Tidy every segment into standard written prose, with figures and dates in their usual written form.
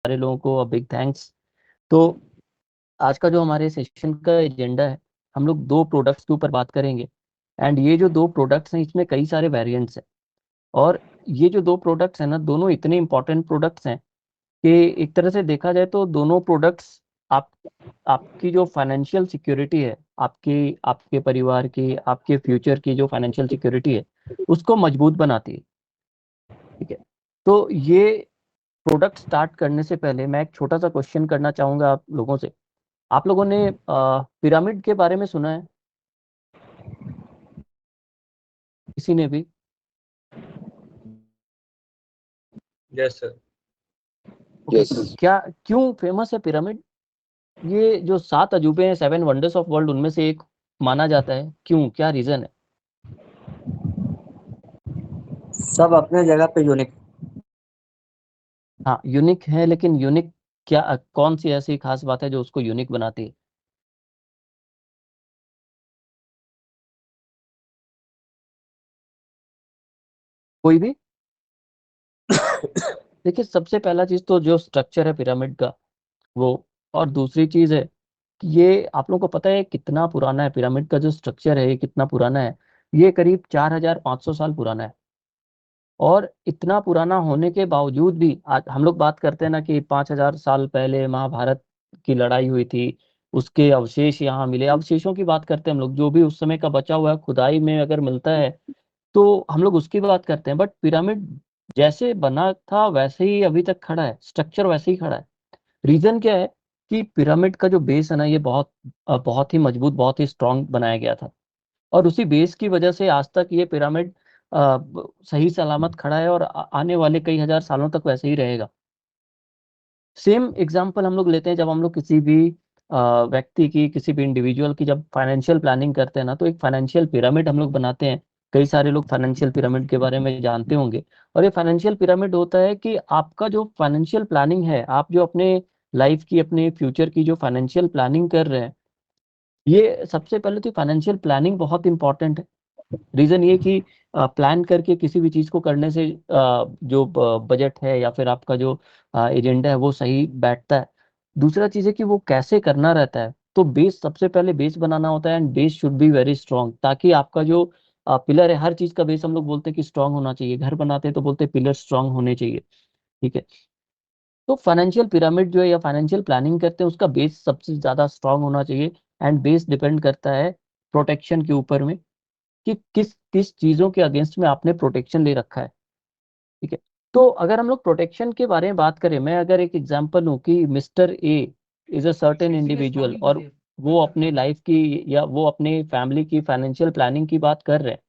सारे लोगों को बिग थैंक्स। तो आज का जो हमारे सेशन का एजेंडा है, हम लोग दो प्रोडक्ट्स के ऊपर बात करेंगे। एंड ये जो दो प्रोडक्ट्स हैं इसमें कई सारे वेरिएंट्स हैं। और ये जो दो प्रोडक्ट्स हैं ना, दोनों इतने इंपॉर्टेंट प्रोडक्ट्स हैं कि एक तरह से देखा जाए तो दोनों प्रोडक्ट्स आप आपकी जो फाइनेंशियल सिक्योरिटी है, आपकी आपके परिवार की, आपके फ्यूचर की जो फाइनेंशियल सिक्योरिटी है उसको मजबूत बनाती है। ठीक है। तो ये प्रोडक्ट स्टार्ट करने से पहले मैं एक छोटा सा क्वेश्चन करना चाहूंगा आप लोगों से। आप लोगों ने पिरामिड के बारे में सुना है? किसी ने भी? Yes sir. ओके। यस। क्या क्यों फेमस है पिरामिड? ये जो 7 अजूबे हैं, 7 वंडर्स ऑफ वर्ल्ड, उनमें से एक माना जाता है। क्यों, क्या रीजन है? सब अपने जगह पे यूनिक। हाँ, यूनिक है, लेकिन यूनिक क्या, कौन सी ऐसी खास बात है जो उसको यूनिक बनाती है? कोई भी? देखिए, सबसे पहला चीज तो जो स्ट्रक्चर है पिरामिड का, वो। और दूसरी चीज है कि ये आप लोगों को पता है कितना पुराना है? पिरामिड का जो स्ट्रक्चर है ये कितना पुराना है? ये करीब 4500 साल पुराना है। और इतना पुराना होने के बावजूद भी आज हम लोग बात करते हैं ना कि 5000 साल पहले महाभारत की लड़ाई हुई थी, उसके अवशेष यहाँ मिले। अवशेषों की बात करते हैं हम लोग, जो भी उस समय का बचा हुआ है खुदाई में अगर मिलता है तो हम लोग उसकी बात करते हैं। बट पिरामिड जैसे बना था वैसे ही अभी तक खड़ा है, स्ट्रक्चर वैसे ही खड़ा है। रीजन क्या है कि पिरामिड का जो बेस है ना, ये बहुत ही मजबूत, बहुत ही स्ट्रांग बनाया गया था। और उसी बेस की वजह से आज तक ये पिरामिड सही सलामत खड़ा है, और आने वाले कई हजार सालों तक वैसे ही रहेगा। सेम एग्जांपल हम लोग लेते हैं, जब हम लोग किसी भी व्यक्ति की, किसी भी इंडिविजुअल की जब फाइनेंशियल प्लानिंग करते हैं ना, तो एक फाइनेंशियल पिरामिड हम लोग बनाते हैं। कई सारे लोग फाइनेंशियल पिरामिड के बारे में जानते होंगे। और ये फाइनेंशियल पिरामिड होता है कि आपका जो फाइनेंशियल प्लानिंग है, आप जो अपने लाइफ की, अपने फ्यूचर की जो फाइनेंशियल प्लानिंग कर रहे हैं, ये सबसे पहले तो फाइनेंशियल प्लानिंग बहुत इंपॉर्टेंट है। रीजन ये कि प्लान करके किसी भी चीज को करने से जो बजट है या फिर आपका जो एजेंडा है वो सही बैठता है। दूसरा चीज है कि वो कैसे करना रहता है। तो बेस, सबसे पहले बेस बनाना होता है, and base should be very strong, ताकि आपका जो पिलर है, हर चीज का बेस हम लोग बोलते हैं कि स्ट्रांग होना चाहिए। घर बनाते हैं तो बोलते हैं पिलर स्ट्रांग होने चाहिए। ठीक है। तो फाइनेंशियल पिरामिड जो है या फाइनेंशियल प्लानिंग करते हैं, उसका बेस सबसे ज्यादा स्ट्रांग होना चाहिए। एंड बेस डिपेंड करता है प्रोटेक्शन के ऊपर में, कि किस किस चीजों के अगेंस्ट में आपने प्रोटेक्शन ले रखा है। ठीक है। तो अगर हम लोग प्रोटेक्शन के बारे में बात करें, मैं अगर एक एग्जांपल हूँ कि mister A is a certain individual, और वो अपने लाइफ की या वो अपने फैमिली की फाइनेंशियल प्लानिंग की बात कर रहे हैं।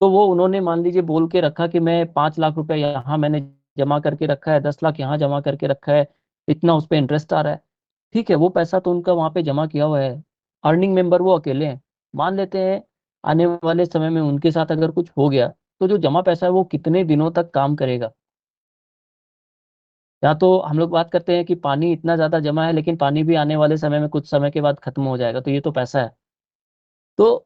तो वो उन्होंने मान लीजिए बोल के रखा कि मैं 5 लाख रुपए यहाँ मैंने जमा करके रखा है, 10 लाख यहाँ जमा करके रखा है, इतना उस पर इंटरेस्ट आ रहा है। ठीक है, वो पैसा तो उनका वहां पे जमा किया हुआ है। अर्निंग मेंबर वो अकेले हैं। मान लेते हैं आने वाले समय में उनके साथ अगर कुछ हो गया, तो जो जमा पैसा है वो कितने दिनों तक काम करेगा? या तो हम लोग बात करते हैं कि पानी इतना ज्यादा जमा है, लेकिन पानी भी आने वाले समय में कुछ समय के बाद खत्म हो जाएगा, तो ये तो पैसा है। तो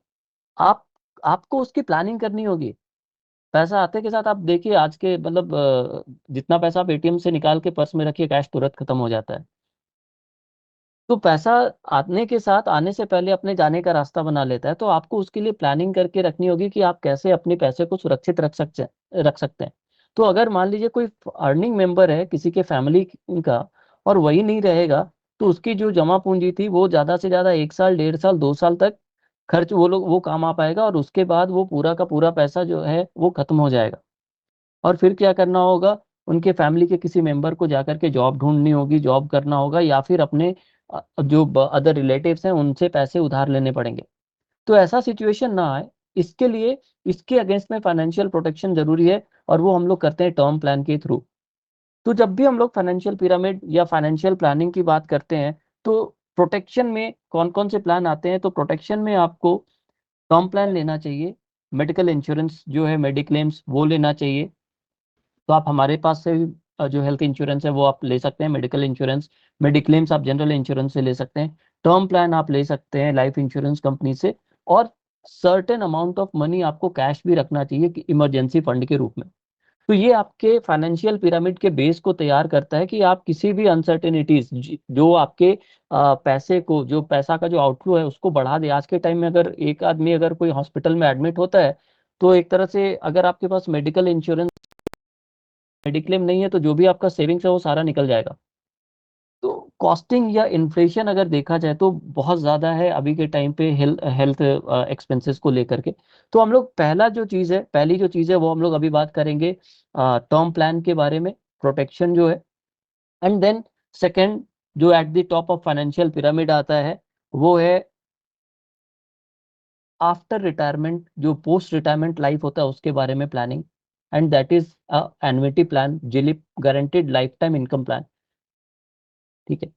आप आपको उसकी प्लानिंग करनी होगी। पैसा आते के साथ आप देखिए, आज के मतलब जितना पैसा आप एटीएम से निकाल के पर्स में रखिए, कैश तुरंत खत्म हो जाता है। तो पैसा आने के साथ, आने से पहले अपने जाने का रास्ता बना लेता है। तो आपको उसके लिए प्लानिंग करके रखनी होगी कि आप कैसे अपने पैसे को सुरक्षित रख सकते हैं। तो अगर मान लीजिए कोई अर्निंग मेंबर है किसी के फैमिली का, और वही नहीं रहेगा, तो उसकी जो जमा पूंजी थी वो ज्यादा से ज्यादा 1 साल, 1.5 साल, 2 साल तक खर्च वो काम आ पाएगा, और उसके बाद वो पूरा का पूरा पैसा जो है वो खत्म हो जाएगा। और फिर क्या करना होगा? उनके फैमिली के किसी मेंबर को जाकर के जॉब ढूंढनी होगी, जॉब करना होगा, या फिर अपने जो अदर रिलेटिव्स हैं उनसे पैसे उधार लेने पड़ेंगे। तो ऐसा सिचुएशन ना आए, इसके लिए इसके अगेंस्ट में फाइनेंशियल प्रोटेक्शन जरूरी है, और वो हम लोग करते हैं टर्म प्लान के थ्रू। तो जब भी हम लोग फाइनेंशियल पिरामिड या फाइनेंशियल प्लानिंग की बात करते हैं, तो प्रोटेक्शन में कौन कौन से प्लान आते हैं? तो प्रोटेक्शन में आपको टर्म प्लान लेना चाहिए, मेडिकल इंश्योरेंस जो है, मेडिक्लेम्स वो लेना चाहिए। तो आप हमारे पास से भी जो हेल्थ इंश्योरेंस है वो आप ले सकते हैं, मेडिकल इंश्योरेंस। मेडिक्लेम्स आप जनरल इंश्योरेंस से ले सकते हैं। टर्म प्लान आप ले सकते हैं लाइफ इंश्योरेंस कंपनी से। और सर्टेन अमाउंट ऑफ मनी आपको कैश भी रखना चाहिए कि इमरजेंसी फंड के रूप में। तो ये आपके फाइनेंशियल पिरामिड के बेस को तैयार करता है कि आप किसी भी अनसर्टेनिटीज जो आपके पैसे को, जो पैसा का जो आउटफ्लो है उसको बढ़ा दे। आज के टाइम में अगर एक आदमी अगर कोई हॉस्पिटल में एडमिट होता है तो एक तरह से अगर आपके पास मेडिकल इंश्योरेंस, मेडिक्लेम नहीं है तो जो भी आपका सेविंग्स है वो सारा निकल जाएगा। तो कॉस्टिंग या इन्फ्लेशन अगर देखा जाए तो बहुत ज़्यादा है अभी के टाइम पे हेल्थ एक्सपेंसेस को लेकर के। तो हम लोग पहली जो चीज़ है वो हम लोग अभी बात करेंगे टर्म प्लान के बारे में, प्रोटेक्शन जो है। एंड देन सेकंड जो at the top of financial pyramid आता है वो है आफ्टर रिटायरमेंट, जो पोस्ट रिटायरमेंट लाइफ होता है उसके बारे में planning. And that is annuity plan, GLIP, guaranteed lifetime income plan. ठीक है।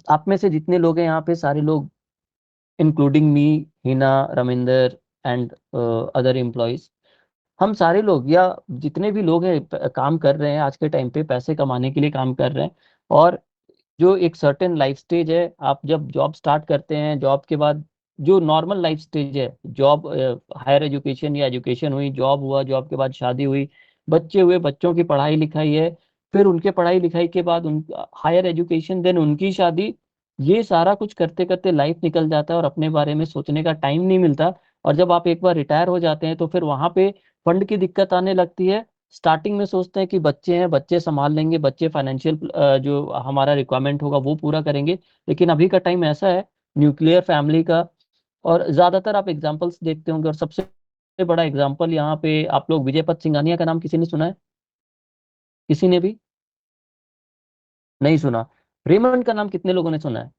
आप में से जितने लोग हैं यहाँ पे, सारे लोग including me, Hina, Raminder and other employees, हम सारे लोग या जितने भी लोग हैं काम कर रहे हैं आज के टाइम पे, पैसे कमाने के लिए काम कर रहे हैं। और जो एक सर्टेन लाइफ स्टेज है, आप जब जॉब स्टार्ट करते हैं, जॉब के बाद जो नॉर्मल लाइफ स्टेज है, जॉब, हायर एजुकेशन या एजुकेशन हुई, जॉब हुआ, जॉब के बाद शादी हुई, बच्चे हुए, बच्चों की पढ़ाई लिखाई है, फिर उनके पढ़ाई लिखाई के बाद उन हायर एजुकेशन, देन उनकी शादी, ये सारा कुछ करते करते लाइफ निकल जाता है और अपने बारे में सोचने का टाइम नहीं मिलता। और जब आप एक बार रिटायर हो जाते हैं तो फिर वहां पे फंड की दिक्कत आने लगती है। स्टार्टिंग में सोचते हैं कि बच्चे हैं, बच्चे संभाल लेंगे, बच्चे फाइनेंशियल जो हमारा रिक्वायरमेंट होगा वो पूरा करेंगे। लेकिन अभी का टाइम ऐसा है न्यूक्लियर फैमिली का, और ज्यादातर आप एग्जांपल्स देखते होंगे। और सबसे बड़ा एग्जांपल यहाँ पे आप लोग विजय पथ सिंघानिया का नाम किसी ने सुना है? किसी ने भी नहीं सुना? रेमंड का नाम कितने लोगों ने सुना है?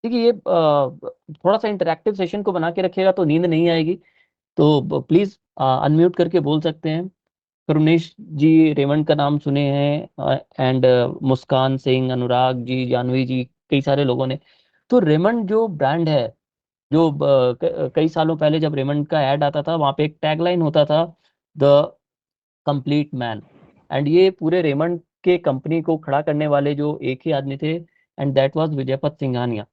देखिए ये थोड़ा सा इंटरेक्टिव सेशन को बना के रखिएगा तो नींद नहीं आएगी। तो प्लीज अनम्यूट करके बोल सकते हैं। करुणेश जी रेमंड का नाम सुने हैं, एंड मुस्कान सिंह, अनुराग जी, जानवी जी, कई सारे लोगों ने। तो रेमंड जो ब्रांड है, जो कई सालों पहले जब रेमंड का ऐड आता था वहां पे एक टैगलाइन होता था, द कंप्लीट मैन। एंड ये पूरे रेमंड के कंपनी को खड़ा करने वाले जो एक ही आदमी थे, and that was Vijaypat Singhania.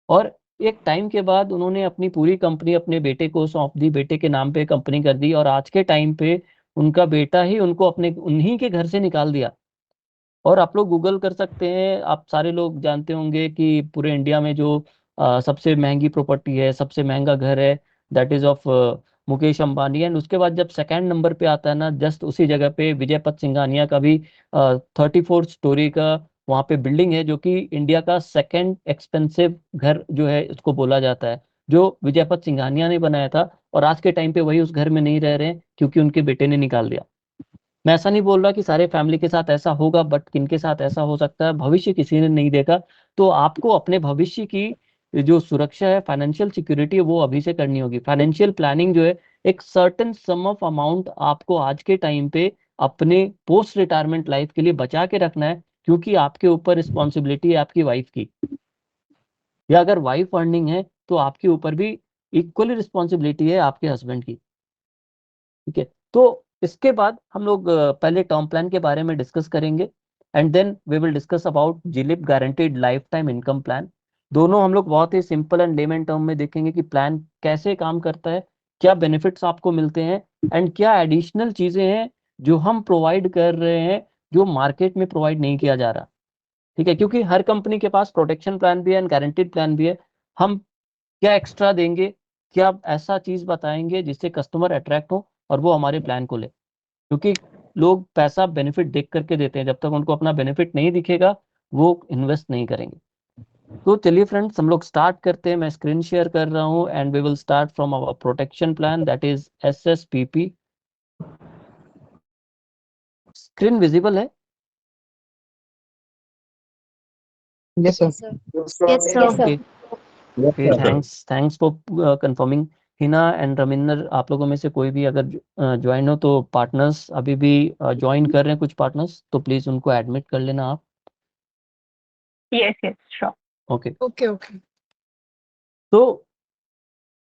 और एक टाइम के बाद उन्होंने अपनी पूरी कंपनी अपने बेटे को सौंप दी, बेटे के नाम पे कंपनी कर दी, और आज के टाइम पे उनका बेटा ही उनको अपने उन्हीं के घर से निकाल दिया। और आप लोग गूगल कर सकते हैं, आप सारे लोग जानते होंगे कि पूरे इंडिया में जो सबसे महंगी प्रॉपर्टी है, सबसे महंगा घर है, that is of Mukesh Ambani. And उसके बाद जब सेकंड नंबर पे आता है ना, जस्ट उसी जगह पे विजय पथ सिंघानिया का भी 34 स्टोरी का वहाँ पे बिल्डिंग है, जो कि इंडिया का सेकंड एक्सपेंसिव घर जो है उसको बोला जाता है, जो विजय पथ सिंघानिया ने बनाया था। और आज के टाइम पे वही उस घर में नहीं रह रहे हैं क्योंकि उनके बेटे ने निकाल दिया। मैं ऐसा नहीं बोल रहा कि सारे फैमिली के साथ ऐसा होगा, बट किनके साथ ऐसा हो सकता है भविष्य किसी ने नहीं देखा। तो आपको अपने भविष्य की जो सुरक्षा है, फाइनेंशियल सिक्योरिटी है, वो अभी से करनी होगी। फाइनेंशियल प्लानिंग जो है, एक सर्टेन सम ऑफ अमाउंट आपको आज के टाइम पे अपने पोस्ट रिटायरमेंट लाइफ के लिए बचा के रखना है, क्योंकि आपके ऊपर रिस्पॉन्सिबिलिटी है आपकी वाइफ की, या अगर वाइफ अर्निंग है तो आपके ऊपर भी इक्वली रिस्पॉन्सिबिलिटी है आपके हस्बैंड की। ठीक है। तो इसके बाद हम लोग पहले टर्म प्लान के बारे में डिस्कस करेंगे, and then we will discuss about GLIP guaranteed lifetime income plan. दोनों हम लोग बहुत ही सिंपल एंड लेमन टर्म में देखेंगे कि प्लान कैसे काम करता है, क्या बेनिफिट्स आपको मिलते हैं, एंड क्या एडिशनल चीजें हैं जो हम प्रोवाइड कर रहे हैं जो मार्केट में प्रोवाइड नहीं किया जा रहा। ठीक है, क्योंकि हर कंपनी के पास प्रोटेक्शन प्लान भी है एंड गारंटीड प्लान भी है। हम क्या एक्स्ट्रा देंगे, क्या ऐसा चीज बताएंगे जिससे कस्टमर अट्रैक्ट हो और वो हमारे प्लान को ले। क्योंकि लोग पैसा बेनिफिट देख करके देते हैं, जब तक उनको अपना बेनिफिट नहीं दिखेगा वो इन्वेस्ट नहीं करेंगे। तो चलिए फ्रेंड्स, हम लोग स्टार्ट करते हैं। मैं स्क्रीन शेयर कर रहा हूँ and we will start from our protection plan, that is SSPP। Screen visible है? Yes sir. Yes, sir. Okay yes okay, sir. Thanks for confirming. Hina and Raminder, आप लोगों में से कोई भी अगर ज्वाइन हो तो, पार्टनर्स अभी भी ज्वाइन कर रहे हैं कुछ पार्टनर्स, तो प्लीज उनको एडमिट कर लेना आप। Yes, yes, sure. Okay. Okay, okay. तो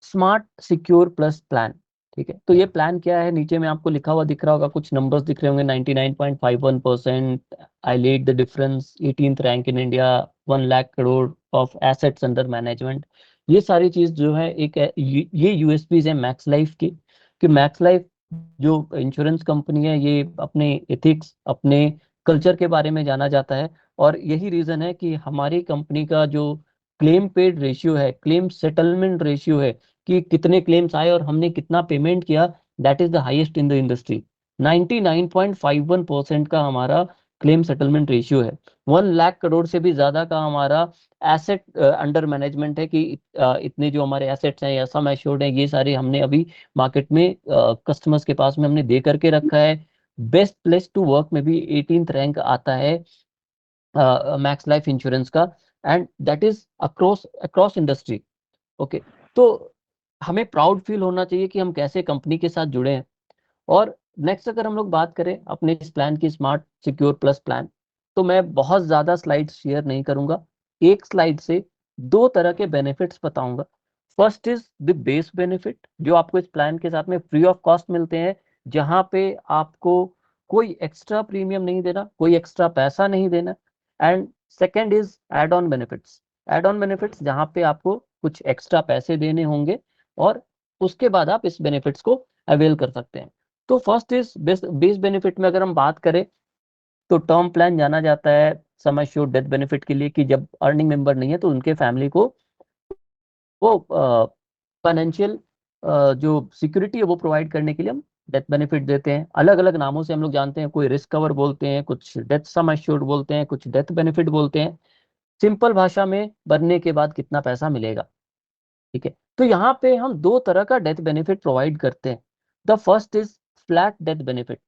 स्मार्ट सिक्योर प्लस प्लान, ठीक है। तो ये प्लान क्या है, नीचे में आपको लिखा हुआ दिख रहा होगा, कुछ नंबर्स दिख रहे होंगे, 99.51%, I lead the difference, 18th rank in India, 1 lakh crore of assets under management. ये सारी चीज जो है एक ये यूएसपीज है मैक्स लाइफ की, कि मैक्स लाइफ जो इंश्योरेंस कंपनी है ये अपने एथिक्स, अपने कल्चर के बारे में जाना जाता है। और यही रीजन है कि हमारी कंपनी का जो क्लेम पेड रेशियो है, क्लेम सेटलमेंट रेशियो है, कि कितने क्लेम्स आए और हमने कितना पेमेंट किया, that is the highest in the industry. 99.51% का हमारा क्लेम सेटलमेंट रेशियो है। 1 लाख करोड़ से भी ज्यादा का हमारा एसेट अंडर मैनेजमेंट है, कि इतने जो हमारे एसेट्स हैं या सम एश्योर्ड हैं, ये सारे हमने अभी मार्केट में कस्टमर्स के पास में हमने दे करके रखा है। बेस्ट प्लेस टू वर्क में भी 18th रैंक आता है मैक्स लाइफ इंश्योरेंस का, and that is across across industry. Okay, तो हमें प्राउड फील होना चाहिए कि हम कैसे कंपनी के साथ जुड़े हैं। और नेक्स्ट अगर हम लोग बात करें अपने इस प्लान की, स्मार्ट सिक्योर प्लस प्लान, तो मैं बहुत ज्यादा स्लाइड्स शेयर नहीं करूंगा। एक स्लाइड से दो तरह के बेनिफिट्स बताऊंगा। First is the base benefit, जो आपको इस प्लान के साथ में फ्री ऑफ कॉस्ट मिलते हैं, जहां पे आपको कोई एक्स्ट्रा प्रीमियम नहीं देना, कोई एक्स्ट्रा पैसा नहीं देना। And second is add on benefits. Add on benefits जहां पे आपको कुछ एक्स्ट्रा पैसे देने होंगे और उसके बाद आप इस बेनिफिट्स को अवेल कर सकते हैं। तो फर्स्ट इज बेस बेनिफिट में अगर हम बात करें, तो टर्म प्लान जाना जाता है सम एश्योर्ड डेथ बेनिफिट के लिए, कि जब अर्निंग मेंबर नहीं है तो उनके फैमिली को वो फाइनेंशियल जो सिक्योरिटी है वो प्रोवाइड करने के लिए हम डेथ बेनिफिट देते हैं। अलग अलग नामों से हम लोग जानते हैं, कोई रिस्क कवर बोलते हैं, कुछ डेथ सम एश्योर्ड बोलते हैं, कुछ डेथ बेनिफिट बोलते हैं। सिंपल भाषा में बनने के बाद कितना पैसा मिलेगा, ठीक है। तो यहाँ पे हम दो तरह का डेथ बेनिफिट प्रोवाइड करते हैं। The first is flat death benefit,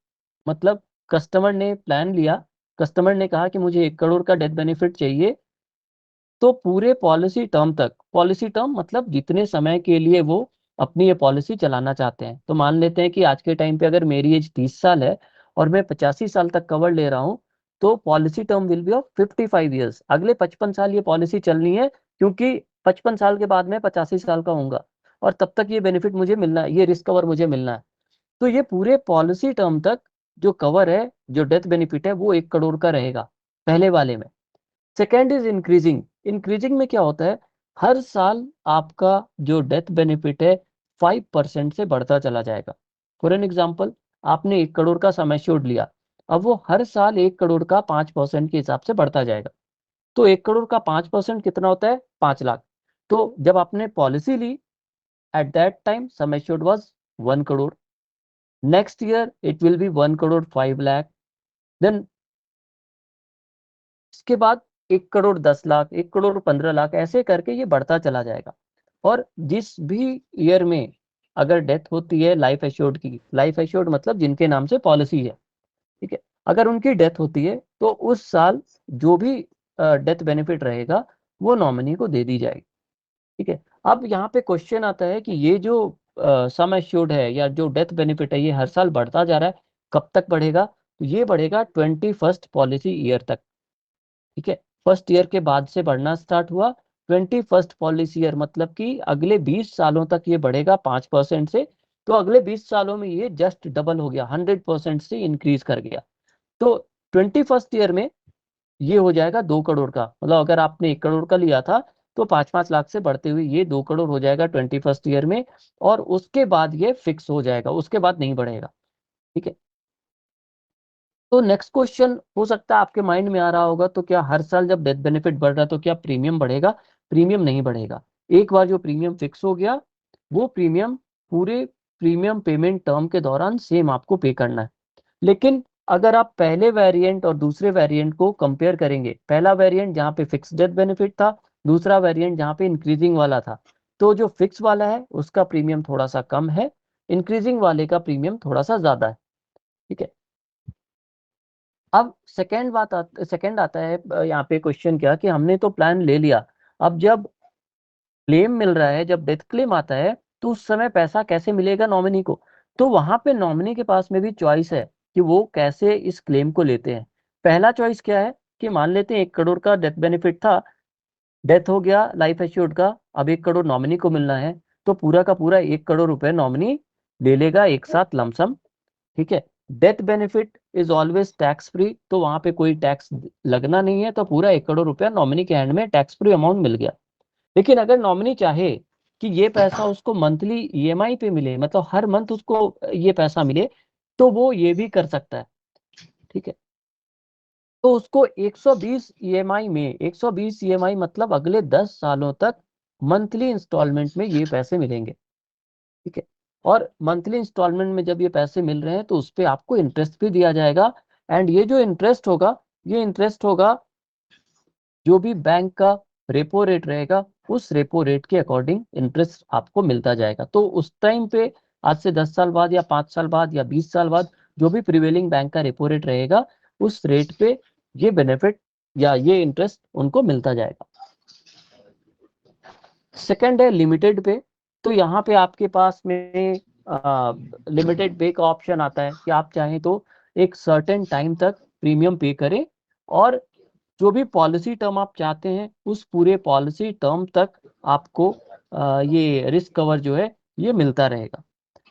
मतलब कस्टमर ने प्लान लिया, कस्टमर ने कहा कि मुझे 1 करोड़ का डेथ बेनिफिट चाहिए, तो पूरे पॉलिसी टर्म तक, पॉलिसी टर्म मतलब जितने समय के लिए वो अपनी ये पॉलिसी चलाना चाहते हैं। तो मान लेते हैं कि आज के टाइम पे अगर मेरी एज 30 साल है और मैं 85 साल तक कवर ले रहा हूँ, तो policy term will be of 55 years. अगले 55 साल ये पॉलिसी चलनी है, क्योंकि 55 साल के बाद मैं 85 साल का होऊंगा और तब तक ये बेनिफिट मुझे मिलना है, ये रिस्क कवर मुझे मिलना है। तो ये पूरे पॉलिसी टर्म तक जो कवर है, जो डेथ बेनिफिट है, वो 1 करोड़ का रहेगा पहले वाले में। Second is increasing. इंक्रीजिंग में क्या होता है, हर साल आपका जो डेथ बेनिफिट है 5% से बढ़ता चला जाएगा। फॉर एन एग्जाम्पल, आपने 1 करोड़ का सम एश्योर्ड लिया, अब वो हर साल 1 करोड़ का 5% के हिसाब से बढ़ता जाएगा। तो 1 करोड़ का 5% कितना होता है, 5 लाख। तो जब आपने पॉलिसी ली, at that time sum assured was 1 crore. Next year it will be 1 crore 5 lakh. Then इसके बाद 1 करोड़ 10 लाख, 1 करोड़ 15 लाख, ऐसे करके ये बढ़ता चला जाएगा। और जिस भी ईयर में अगर डेथ होती है लाइफ एश्योर्ड की, लाइफ एश्योर्ड मतलब जिनके नाम से पॉलिसी है, ठीक है, अगर उनकी डेथ होती है तो उस साल जो भी डेथ बेनिफिट रहेगा वो नॉमिनी को दे दी जाएगी, ठीक है। अब यहाँ पे क्वेश्चन आता है कि ये जो सम एश्योर्ड है या जो डेथ बेनिफिट है, ये हर साल बढ़ता जा रहा है, कब तक बढ़ेगा? तो ये बढ़ेगा 21st पॉलिसी ईयर तक, ठीक है। फर्स्ट ईयर के बाद से बढ़ना स्टार्ट हुआ, 21st पॉलिसी ईयर मतलब कि अगले 20 सालों तक ये बढ़ेगा 5% से। तो अगले 20 सालों में ये जस्ट डबल हो गया, 100% से इंक्रीज कर गया। तो 21st ईयर में ये हो जाएगा 2 करोड़ का, मतलब अगर आपने 1 करोड़ का लिया था तो 5-5 लाख से बढ़ते हुए ये 2 करोड़ हो जाएगा 21st ईयर में। और उसके बाद ये फिक्स हो जाएगा, उसके बाद नहीं बढ़ेगा, ठीक है। तो नेक्स्ट क्वेश्चन हो सकता है आपके माइंड में आ रहा होगा, तो क्या हर साल जब डेथ बेनिफिट बढ़ रहा है तो क्या प्रीमियम बढ़ेगा? प्रीमियम नहीं बढ़ेगा। एक बार जो प्रीमियम फिक्स हो गया, वो प्रीमियम पूरे प्रीमियम पेमेंट टर्म के दौरान सेम आपको पे करना है। लेकिन अगर आप पहले वेरिएंट और दूसरे वेरिएंट को कंपेयर करेंगे, पहला वेरिएंट जहाँ पे फिक्स डेथ बेनिफिट था, दूसरा वेरिएंट जहाँ पे इंक्रीजिंग वाला था, तो जो फिक्स वाला है उसका प्रीमियम थोड़ा सा कम है, इंक्रीजिंग वाले का प्रीमियम थोड़ा सा ज्यादा है, ठीक है। अब सेकंड आता है यहाँ पे क्वेश्चन क्या, कि हमने तो प्लान ले लिया, अब जब क्लेम मिल रहा है, जब डेथ क्लेम आता है, तो उस समय पैसा कैसे मिलेगा नॉमिनी को? तो वहां पे नॉमिनी के पास में भी चॉइस है कि वो कैसे इस क्लेम को लेते हैं। पहला चॉइस क्या है, कि मान लेते हैं 1 करोड़ का डेथ बेनिफिट था, डेथ हो गया लाइफ एश्योर्ड का, अब 1 करोड़ नॉमिनी को मिलना है, तो पूरा का पूरा 1 करोड़ रुपए नॉमिनी ले लेगा एक साथ लमसम, ठीक है। Death benefit is always tax free, तो वहां पे कोई टैक्स लगना नहीं है, तो पूरा 1 करोड़ रुपया नॉमिनी के हैंड में टैक्स फ्री अमाउंट मिल गया। लेकिन अगर नॉमिनी चाहे कि ये पैसा उसको मंथली ईएमआई पे मिले, मतलब हर मंथ उसको ये पैसा मिले, तो वो ये भी कर सकता है। ठीक है, तो उसको 120 ईएमआई में, 120 ईएमआई मतलब अगले 10 सालों तक मंथली इंस्टॉलमेंट में ये पैसे मिलेंगे। ठीक है, और मंथली इंस्टॉलमेंट में जब ये पैसे मिल रहे हैं तो उस पर आपको इंटरेस्ट भी दिया जाएगा। एंड ये जो इंटरेस्ट होगा, ये इंटरेस्ट होगा जो भी बैंक का रेपो रेट रहेगा, उस रेपो रेट के अकॉर्डिंग इंटरेस्ट आपको मिलता जाएगा। तो उस टाइम पे आज से 10 साल बाद या 5 साल बाद या 20 साल बाद जो भी प्रिवेलिंग बैंक का रेपो रेट रहेगा, उस रेट पे ये बेनिफिट या ये इंटरेस्ट उनको मिलता जाएगा। सेकंड है लिमिटेड पे। तो यहाँ पे आपके पास में लिमिटेड पे का ऑप्शन आता है कि आप चाहें तो एक सर्टेन टाइम तक प्रीमियम पे करें, और जो भी पॉलिसी टर्म आप चाहते हैं उस पूरे पॉलिसी टर्म तक आपको ये रिस्क कवर जो है ये मिलता रहेगा।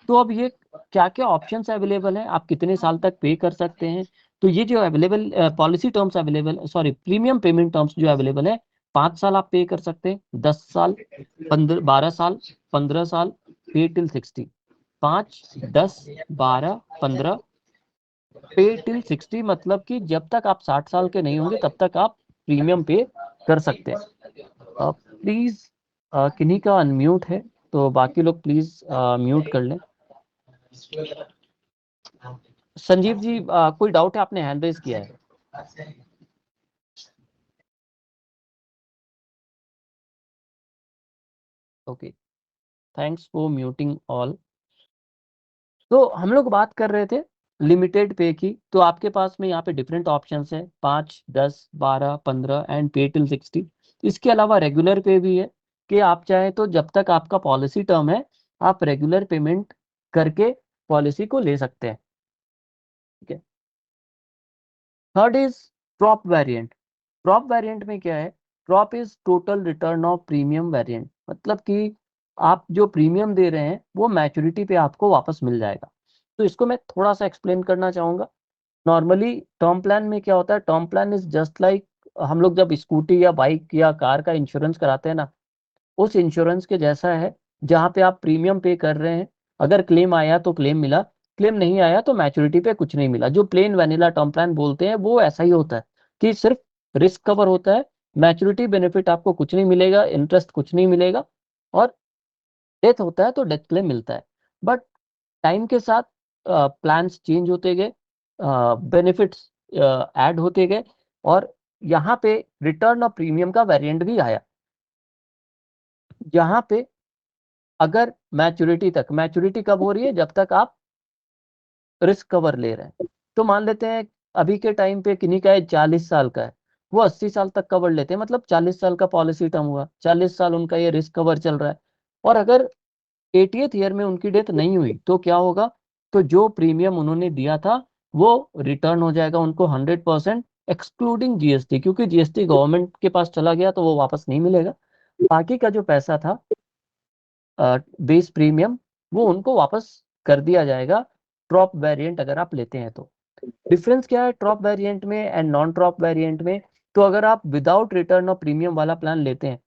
तो अब ये क्या क्या ऑप्शंस अवेलेबल हैं, आप कितने साल तक पे कर सकते हैं। तो ये जो available policy terms available, sorry premium payment terms जो अवेलेबल है, 5 साल आप पे कर सकते हैं, 10 साल, 12 साल, 15 साल, पे टिल 60, 5, 10, 12, 15, पे टिल 60, मतलब कि जब तक आप 60 साल के नहीं होंगे तब तक आप प्रीमियम पे कर सकते हैं। प्लीज किन्हीं का अनम्यूट है, तो बाकी लोग प्लीज म्यूट कर लें। संजीव जी, कोई डाउट है? आपने हैंड रेज किया है। Okay, thanks for muting all. तो हम लोग बात कर रहे थे लिमिटेड पे की। तो आपके पास में यहाँ पे डिफरेंट ऑप्शंस है, 5, 10, 12, 15 एंड पे टिल 60। इसके अलावा रेगुलर पे भी है कि आप चाहें तो जब तक आपका पॉलिसी टर्म है आप रेगुलर पेमेंट करके पॉलिसी को ले सकते हैं। ठीक है, third is drop variant. Drop variant में क्या है? Drop is total return of premium variant, मतलब कि आप जो प्रीमियम दे रहे हैं वो मैच्योरिटी पे आपको वापस मिल जाएगा। तो इसको मैं थोड़ा सा एक्सप्लेन करना चाहूंगा। नॉर्मली टर्म प्लान में क्या होता है? Term plan is just like हम लोग जब स्कूटी या बाइक या कार का इंश्योरेंस कराते हैं ना, उस इंश्योरेंस के जैसा है, जहाँ पे आप प्रीमियम पे कर रहे हैं, अगर क्लेम आया तो क्लेम मिला, क्लेम नहीं आया तो मैच्योरिटी पे कुछ नहीं मिला। जो प्लेन वैनिला टर्म प्लान बोलते हैं वो ऐसा ही होता है कि सिर्फ रिस्क कवर होता है, मैच्योरिटी बेनिफिट आपको कुछ नहीं मिलेगा, इंटरेस्ट कुछ नहीं मिलेगा, और डेथ होता है तो डेथ क्लेम मिलता है। बट टाइम के साथ प्लान्स चेंज होते गए, बेनिफिट्स ऐड होते गए, और यहाँ पे रिटर्न ऑफ प्रीमियम का वेरिएंट भी आया, जहाँ पे अगर मैच्योरिटी तक, मैच्योरिटी कब हो रही है? जब तक आप रिस्क कवर ले रहे हैं। तो मान लेते हैं अभी के टाइम पे किन्हीं का एज 40 साल का है, वो 80 साल तक कवर लेते हैं, मतलब 40 साल का पॉलिसी टर्म हुआ, 40 साल उनका ये रिस्क कवर चल रहा है। और अगर 80th ईयर में उनकी डेथ नहीं हुई तो क्या होगा? तो जो प्रीमियम उन्होंने दिया था वो रिटर्न हो जाएगा उनको 100%, एक्सक्लूडिंग जीएसटी, क्योंकि जीएसटी गवर्नमेंट के पास चला गया तो वो वापस नहीं मिलेगा। बाकी का जो पैसा था बेस प्रीमियम, वो उनको वापस कर दिया जाएगा ड्रॉप वेरिएंट अगर आप लेते हैं तो। डिफरेंस क्या है ड्रॉप वेरिएंट में एंड नॉन ड्रॉप वेरिएंट में? तो अगर आप विदाउट रिटर्न ऑफ प्रीमियम वाला प्लान लेते हैं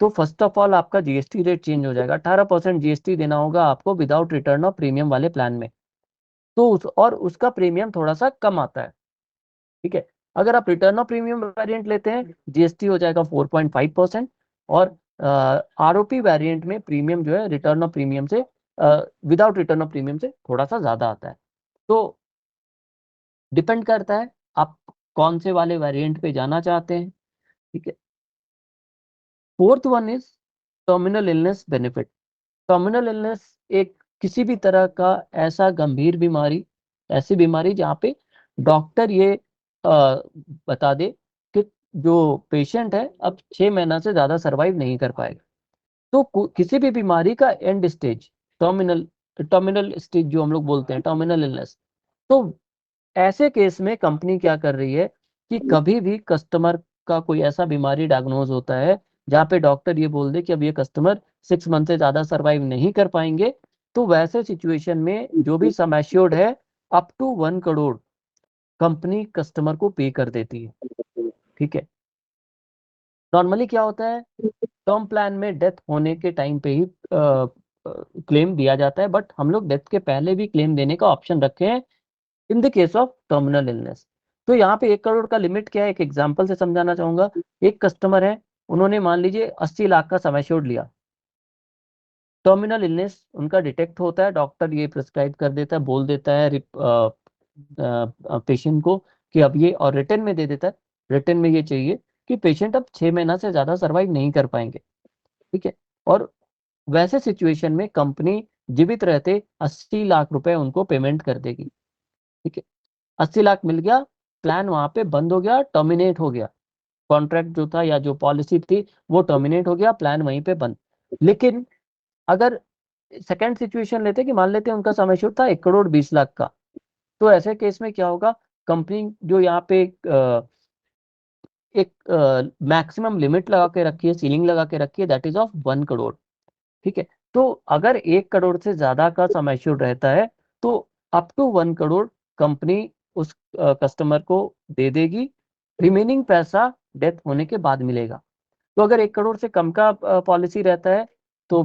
तो फर्स्ट ऑफ ऑल आपका जीएसटी रेट चेंज हो जाएगा, 18% जीएसटी देना होगा आपको विदाउट रिटर्न ऑफ प्रीमियम वाले प्लान में। तो और उसका प्रीमियम थोड़ा सा कम आता है। ठीक है, अगर आप रिटर्न ऑफ प्रीमियम वेरिएंट लेते हैं जीएसटी हो जाएगा 4.5%, और आरओपी वेरिएंट में प्रीमियम जो है रिटर्न ऑफ प्रीमियम से, विदाउट रिटर्न ऑफ प्रीमियम से थोड़ा सा ज्यादा आता है। तो डिपेंड करता है आप कौन से वाले वेरिएंट पे जाना चाहते हैं। ठीक है, fourth one is terminal illness benefit. Terminal illness एक किसी भी तरह का ऐसा गंभीर बीमारी, ऐसी बीमारी जहाँ पे डॉक्टर ये बता दे कि जो पेशेंट है अब 6 महीना से ज्यादा सरवाइव नहीं कर पाएगा। तो किसी भी बीमारी का and stage, terminal, terminal stage जो हम लोग बोलते हैं, टर्मिनल इलनेस। तो ऐसे केस में कंपनी क्या कर रही है कि कभी भी कस्टमर का कोई ऐसा बीमारी डायग्नोज होता है जहाँ पे डॉक्टर ये बोल दे कि अब ये कस्टमर 6 मंथ से ज्यादा सरवाइव नहीं कर पाएंगे, तो वैसे सिचुएशन में जो भी सम एश्योर्ड है up to 1 crore company customer को पे कर देती है। ठीक है, नॉर्मली क्या होता है टर्म प्लान में डेथ होने के टाइम पे ही क्लेम दिया जाता है, बट हम लोग डेथ के पहले भी क्लेम देने का ऑप्शन रखे हैं in the case of terminal illness. तो यहाँ पे 1 करोड़ का लिमिट क्या है, एक एग्जांपल से समझाना चाहूंगा। एक कस्टमर है, उन्होंने मान लीजिए 80 लाख का सम एश्योर्ड लिया, टर्मिनल इलनेस उनका डिटेक्ट होता है, डॉक्टर ये प्रिस्क्राइब कर देता है, बोल देता है पेशेंट को कि अब ये, और रिटर्न में दे देता है, रिटर्न में ये चाहिए कि पेशेंट अब 6 महीना से ज्यादा सर्वाइव नहीं कर पाएंगे, ठीक है। और वैसे सिचुएशन में कंपनी जीवित रहते 80 लाख रुपए उनको पेमेंट कर देगी, ठीक है। 80 लाख मिल गया, प्लान वहां पे बंद हो गया, टर्मिनेट हो गया, कॉन्ट्रैक्ट जो था या जो पॉलिसी थी वो टर्मिनेट हो गया, प्लान वहीं पे बंद। लेकिन अगर सेकंड सिचुएशन लेते कि मान लेते हैं उनका सम एश्योर्ड था 1 करोड़ 20 लाख का, तो ऐसे केस में क्या होगा, कंपनी जो यहाँ पे एक मैक्सिमम लिमिट लगा के रखी है, सीलिंग लगा के रखी है, दैट इज ऑफ 1 करोड़, ठीक है। तो अगर 1 करोड़ से ज्यादा का सम एश्योर्ड रहता है तो अप टू 1 करोड़ कंपनी उस कस्टमर को दे देगी, रिमेनिंग पैसा डेथ होने के बाद मिलेगा। तो अगर 1 करोड़ से कम का पॉलिसी रहता है तो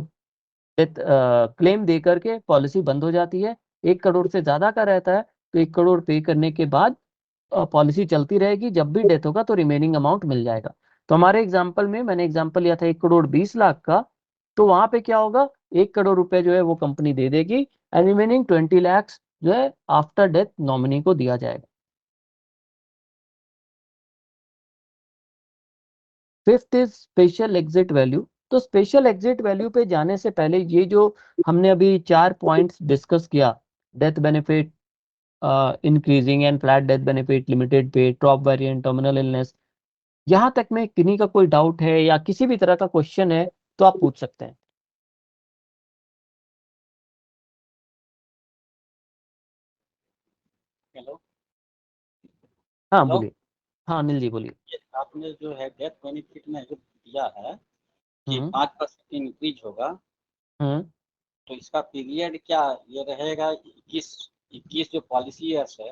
डेथ क्लेम दे करके पॉलिसी बंद हो जाती है। 1 करोड़ से ज्यादा का रहता है तो 1 करोड़ पे करने के बाद पॉलिसी चलती रहेगी, जब भी डेथ होगा तो रिमेनिंग अमाउंट मिल जाएगा। तो हमारे एग्जाम्पल में मैंने एग्जाम्पल लिया था 1 करोड़ 20 लाख का, तो वहां पे क्या होगा, 1 करोड़ रुपए जो है वो कंपनी दे देगी, एंड रिमेनिंग 20 लैक्स जो है आफ्टर डेथ नॉमिनी को दिया जाएगा। Fifth is special exit value. तो स्पेशल एग्जिट वैल्यू पे जाने से पहले ये जो हमने अभी 4 पॉइंट्स डिस्कस किया, death benefit, increasing and flat death benefit, limited पे, ड्रॉप वेरिएंट, टर्मिनल इलनेस, यहां तक में किन्हीं का कोई डाउट है या किसी भी तरह का क्वेश्चन है तो आप पूछ सकते हैं। हेलो। हाँ हेलो। बोलिए। हाँ अनिल जी बोलिए। ये आपने जो है डेथ बेनिफिट में जो दिया है कि हम्म 5% इंक्रीज होगा, हम्म तो इसका पीरियड क्या ये रहेगा? 21 जो पॉलिसी ईयर्स है,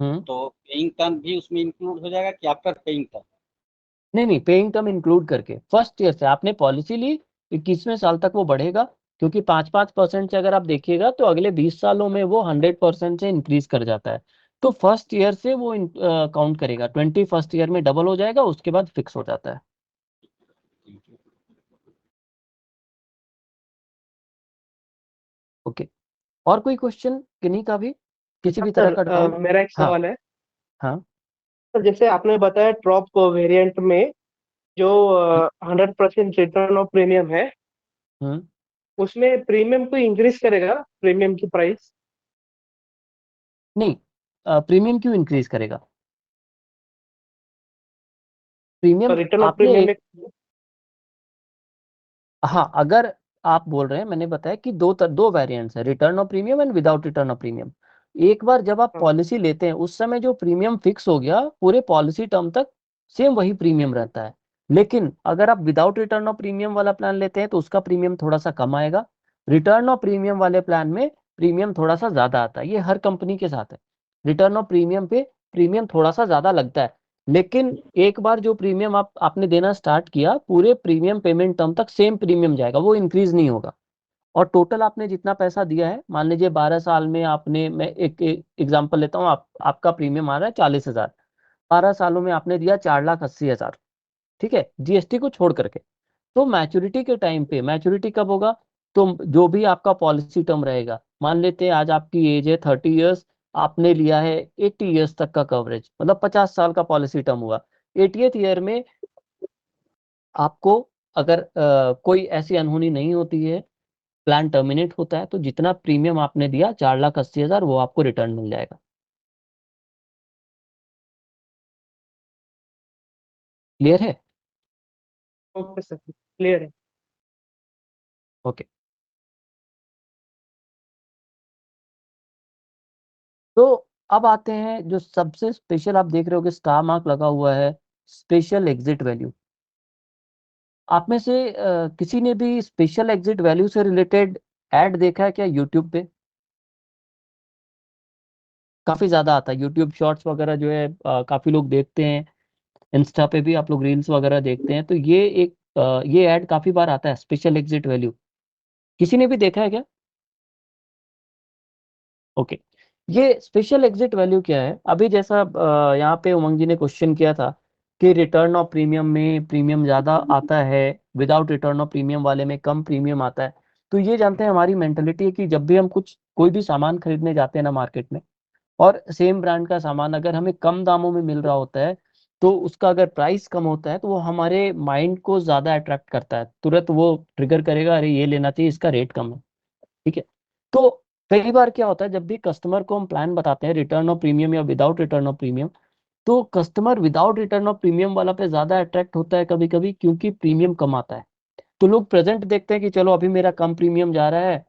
हम्म तो पेइंग टर्म भी उसमें इंक्लूड हो जाएगा कि आफ्टर पेइंग टर्म? नहीं, पेइंग टर्म इंक्लूड करके फर्स्ट ईयर से आपने पॉलिसी ली, 21वें साल तक वो बढ़ेगा, क्योंकि 5-5% से अगर आप देखिएगा तो अगले 20 सालों में वो 100% से इंक्रीज कर जाता है। तो फर्स्ट ईयर से वो काउंट करेगा, 21st ईयर में डबल हो जाएगा, उसके बाद फिक्स हो जाता है। ओके, और कोई क्वेश्चन किन्हीं का भी, किसी भी तरह सर का डाउट? मेरा एक हाँ सवाल है। हाँ। सर जैसे आपने बताया ड्रॉप वेरिएंट में जो 100% रिटर्न ऑफ प्रीमियम है, हम्म उसमें प्रीमियम को इंक्रीज करेगा, प्रीमियम की प्राइस? नहीं, प्रीमियम क्यों इंक्रीज करेगा? प्रीमियम रिटर्न ऑफ आपने प्रीमियम एक, में हाँ अगर आप बोल रहे हैं, मैंने बताया कि दो वेरिएंट्स है, return of premium and without return of premium. एक बार जब आप हाँ, पॉलिसी लेते हैं उस समय जो प्रीमियम फिक्स हो गया पूरे पॉलिसी टर्म तक सेम वही प्रीमियम रहता है। लेकिन अगर आप विदाउट रिटर्न ऑफ प्रीमियम वाला प्लान लेते हैं तो उसका प्रीमियम थोड़ा सा कम आएगा। रिटर्न ऑफ प्रीमियम वाले प्लान में प्रीमियम थोड़ा सा ज्यादा आता है, ये हर कंपनी के साथ है। रिटर्न ऑफ प्रीमियम पे प्रीमियम थोड़ा सा ज्यादा लगता है, लेकिन एक बार जो प्रीमियम आपने देना स्टार्ट किया पूरे प्रीमियम पेमेंट टर्म तक सेम प्रीमियम जाएगा, वो इंक्रीज नहीं होगा। और टोटल आपने जितना पैसा दिया है, मान लीजिए 12 साल में आपने, मैं एक एग्जांपल लेता हूँ, आपका प्रीमियम आ रहा है 40,000, 12 सालों में आपने दिया 4,80,000, ठीक है, जीएसटी को छोड़ करके। तो मैच्योरिटी के टाइम पे, मैच्योरिटी कब होगा, तो जो भी आपका पॉलिसी टर्म रहेगा, मान लेते हैं आज आपकी एज है 30 ईयर्स, आपने लिया है 80 ईयर्स तक का कवरेज, मतलब 50 साल का पॉलिसी टर्म हुआ। 80th ईयर में आपको अगर कोई ऐसी अनहोनी नहीं होती है, प्लान टर्मिनेट होता है, तो जितना प्रीमियम आपने दिया 4,80,000 वो आपको रिटर्न मिल जाएगा। क्लियर है? ओके सर, क्लियर है। ओके। तो अब आते हैं जो सबसे स्पेशल, आप देख रहे हो कि स्टार मार्क लगा हुआ है, स्पेशल एग्जिट वैल्यू। आप में से किसी ने भी स्पेशल एग्जिट वैल्यू से रिलेटेड एड देखा है क्या यूट्यूब पे? काफी ज्यादा आता है, यूट्यूब शॉर्ट्स वगैरह जो है काफी लोग देखते हैं, इंस्टा पे भी आप लोग रील्स वगैरह देखते हैं, तो ये एक ये ऐड काफी बार आता है, स्पेशल एग्जिट वैल्यू। किसी ने भी देखा है क्या? ओके, ये स्पेशल एग्जिट वैल्यू क्या है? अभी जैसा यहाँ पे उमंग जी ने क्वेश्चन किया था कि रिटर्न ऑफ प्रीमियम में प्रीमियम ज्यादा आता है, विदाउट रिटर्न ऑफ प्रीमियम वाले में कम प्रीमियम आता है। तो ये जानते हैं हमारी मेंटेलिटी है कि जब भी हम कोई भी सामान खरीदने जाते हैं ना मार्केट में, और सेम ब्रांड का सामान अगर हमें कम दामों में मिल रहा होता है, तो उसका अगर प्राइस कम होता है तो वो हमारे माइंड को ज्यादा अट्रैक्ट करता है, तुरंत वो ट्रिगर करेगा, अरे ये लेना चाहिए, इसका रेट कम है। ठीक है, तो कई बार क्या होता है, जब भी कस्टमर को हम प्लान बताते हैं रिटर्न ऑफ प्रीमियम या विदाउट रिटर्न ऑफ प्रीमियम, तो customer without return of premium वाला पे ज्यादा अट्रैक्ट होता है कभी कभी, क्योंकि प्रीमियम कम आता है। तो लोग प्रेजेंट देखते हैं कि चलो अभी मेरा कम प्रीमियम जा रहा है,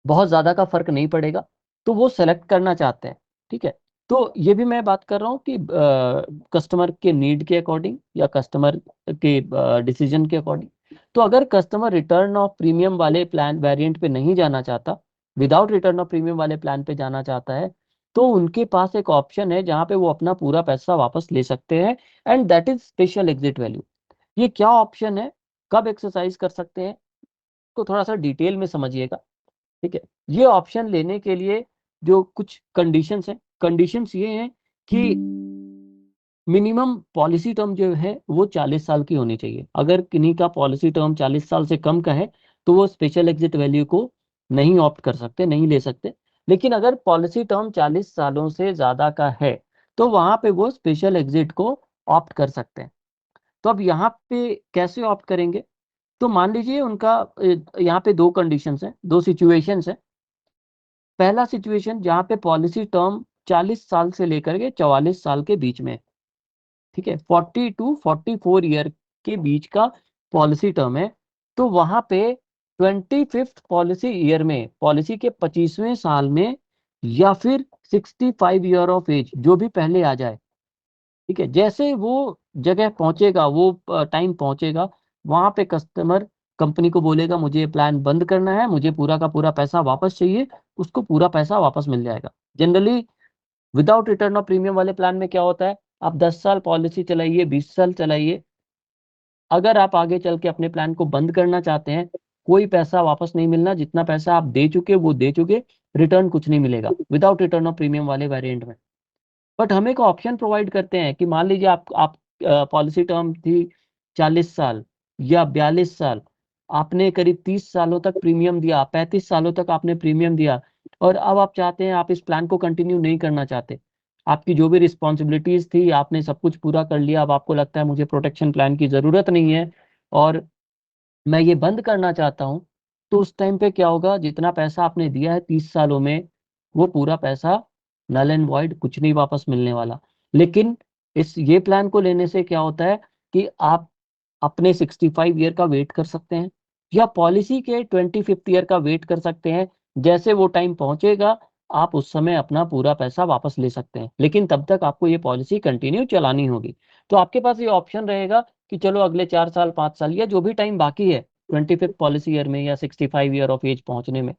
बहुत ज्यादा का फर्क नहीं पड़ेगा, तो वो सेलेक्ट करना चाहते हैं। ठीक है, तो ये भी मैं बात कर रहा हूँ कि कस्टमर के नीड के अकॉर्डिंग या कस्टमर के डिसीजन के अकॉर्डिंग। तो अगर कस्टमर रिटर्न ऑफ प्रीमियम वाले प्लान वेरिएंट पे नहीं जाना चाहता, विदाउट रिटर्न ऑफ प्रीमियम वाले प्लान पे जाना चाहता है, तो उनके पास एक ऑप्शन है जहां पे वो अपना पूरा पैसा वापस ले सकते हैं, and that is special exit value. ये क्या ऑप्शन है, कब एक्सरसाइज कर सकते हैं, तो थोड़ा सा डिटेल में समझिएगा। ठीक है, ये ऑप्शन लेने के लिए जो कुछ कंडीशंस हैं, कंडीशंस ये हैं कि मिनिमम पॉलिसी टर्म जो है वो 40 साल की होनी चाहिए। अगर किन्हीं का पॉलिसी टर्म 40 साल से कम का है, तो वो स्पेशल एग्जिट वैल्यू को नहीं ऑप्ट कर सकते, नहीं ले सकते। लेकिन अगर पॉलिसी टर्म 40 सालों से ज्यादा का है, तो वहां पे वो स्पेशल एग्जिट को ऑप्ट कर सकते हैं। तो अब यहाँ पे कैसे ऑप्ट करेंगे? तो मान लीजिए उनका यहाँ पे दो कंडीशंस हैं, दो सिचुएशंस हैं। पहला सिचुएशन जहाँ पे पॉलिसी टर्म 40 साल से लेकर के 44 साल के बीच में है। ठीक है, 40 टू 44 ईयर के बीच का पॉलिसी टर्म है। तो वहां पे 25th पॉलिसी ईयर में, पॉलिसी के 25वें साल में, या फिर 65 ईयर ऑफ एज, जो भी पहले आ जाए। ठीक है, जैसे वो जगह पहुंचेगा, वो टाइम पहुंचेगा, वहां पे कस्टमर कंपनी को बोलेगा मुझे ये प्लान बंद करना है, मुझे पूरा का पूरा पैसा वापस चाहिए, उसको पूरा पैसा वापस मिल जाएगा। Generally without return of premium वाले प्लान में क्या होता है, आप 10 साल पॉलिसी चलाइए, 20 साल चलाइए, अगर आप आगे चल के अपने प्लान को बंद करना चाहते हैं, कोई पैसा वापस नहीं मिलना, जितना पैसा आप दे चुके वो दे चुके, रिटर्न कुछ नहीं मिलेगा विदाउट रिटर्न ऑफ प्रीमियम वाले वेरिएंट में। बट हम एक ऑप्शन प्रोवाइड करते हैं कि मान लीजिए आप पॉलिसी टर्म थी 40 साल या 42 साल, आपने करीब 30 सालों तक प्रीमियम दिया, 35 सालों तक आपने प्रीमियम दिया, और अब आप चाहते हैं, आप इस प्लान को कंटिन्यू नहीं करना चाहते, आपकी जो भी रिस्पॉन्सिबिलिटीज थी आपने सब कुछ पूरा कर लिया, अब आपको लगता है मुझे प्रोटेक्शन प्लान की जरूरत नहीं है और मैं ये बंद करना चाहता हूँ। तो उस टाइम पे क्या होगा, जितना पैसा आपने दिया है 30 सालों में, वो पूरा पैसा नल एंड वॉइड, कुछ नहीं वापस मिलने वाला। लेकिन इस ये प्लान को लेने से क्या होता है कि आप अपने 65 ईयर का वेट कर सकते हैं, या पॉलिसी के 25th ईयर का वेट कर सकते हैं। जैसे वो टाइम पहुंचेगा, आप उस समय अपना पूरा पैसा वापस ले सकते हैं, लेकिन तब तक आपको ये पॉलिसी कंटिन्यू चलानी होगी। तो आपके पास ये ऑप्शन रहेगा कि चलो अगले 4 साल, 5 साल, या जो भी टाइम बाकी है 25th पॉलिसी ईयर में या 65 ईयर ऑफ एज पहुंचने में,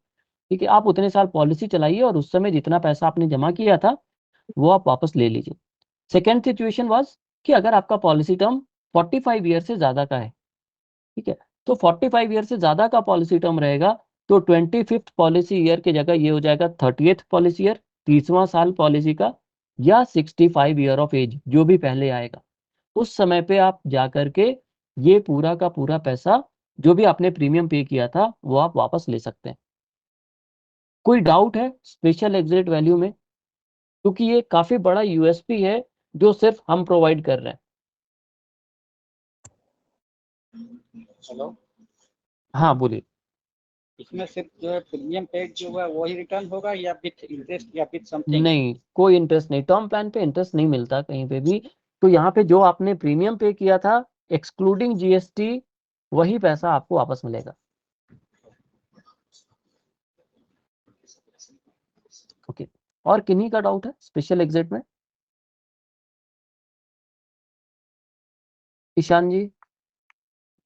ठीक है, आप उतने साल पॉलिसी चलाइए और उस समय जितना पैसा आपने जमा किया था वो आप वापस ले लीजिए। सेकेंड सिचुएशन वाज कि अगर आपका पॉलिसी टर्म 45 ईयर से ज्यादा का है, ठीक है, तो 45 ईयर से ज्यादा का पॉलिसी टर्म रहेगा, तो 25th पॉलिसी ईयर की जगह ये हो जाएगा 30th पॉलिसी ईयर, 30वां साल पॉलिसी का, या 65 ईयर ऑफ एज, जो भी पहले आएगा। उस समय पे आप जा करके ये पूरा का पूरा पैसा, जो भी आपने प्रीमियम पे किया था, वो आप वापस ले सकते हैं। कोई डाउट है स्पेशल एग्जिट वैल्यू में? क्योंकि ये काफी बड़ा यूएसपी है जो सिर्फ हम प्रोवाइड कर रहे हैं। हेलो, हाँ बोलिए। इसमें सिर्फ जो है प्रीमियम पेड जो है वही रिटर्न होगा या विथ इंटरेस्ट या विथ समथिंग? नहीं, कोई इंटरेस्ट नहीं, टर्म प्लान पे इंटरेस्ट नहीं मिलता कहीं पे भी। तो यहाँ पे जो आपने प्रीमियम पे किया था एक्सक्लूडिंग जीएसटी, वही पैसा आपको वापस मिलेगा। ओके, और किन्हीं का डाउट है स्पेशल एग्जिट में? ईशान जी?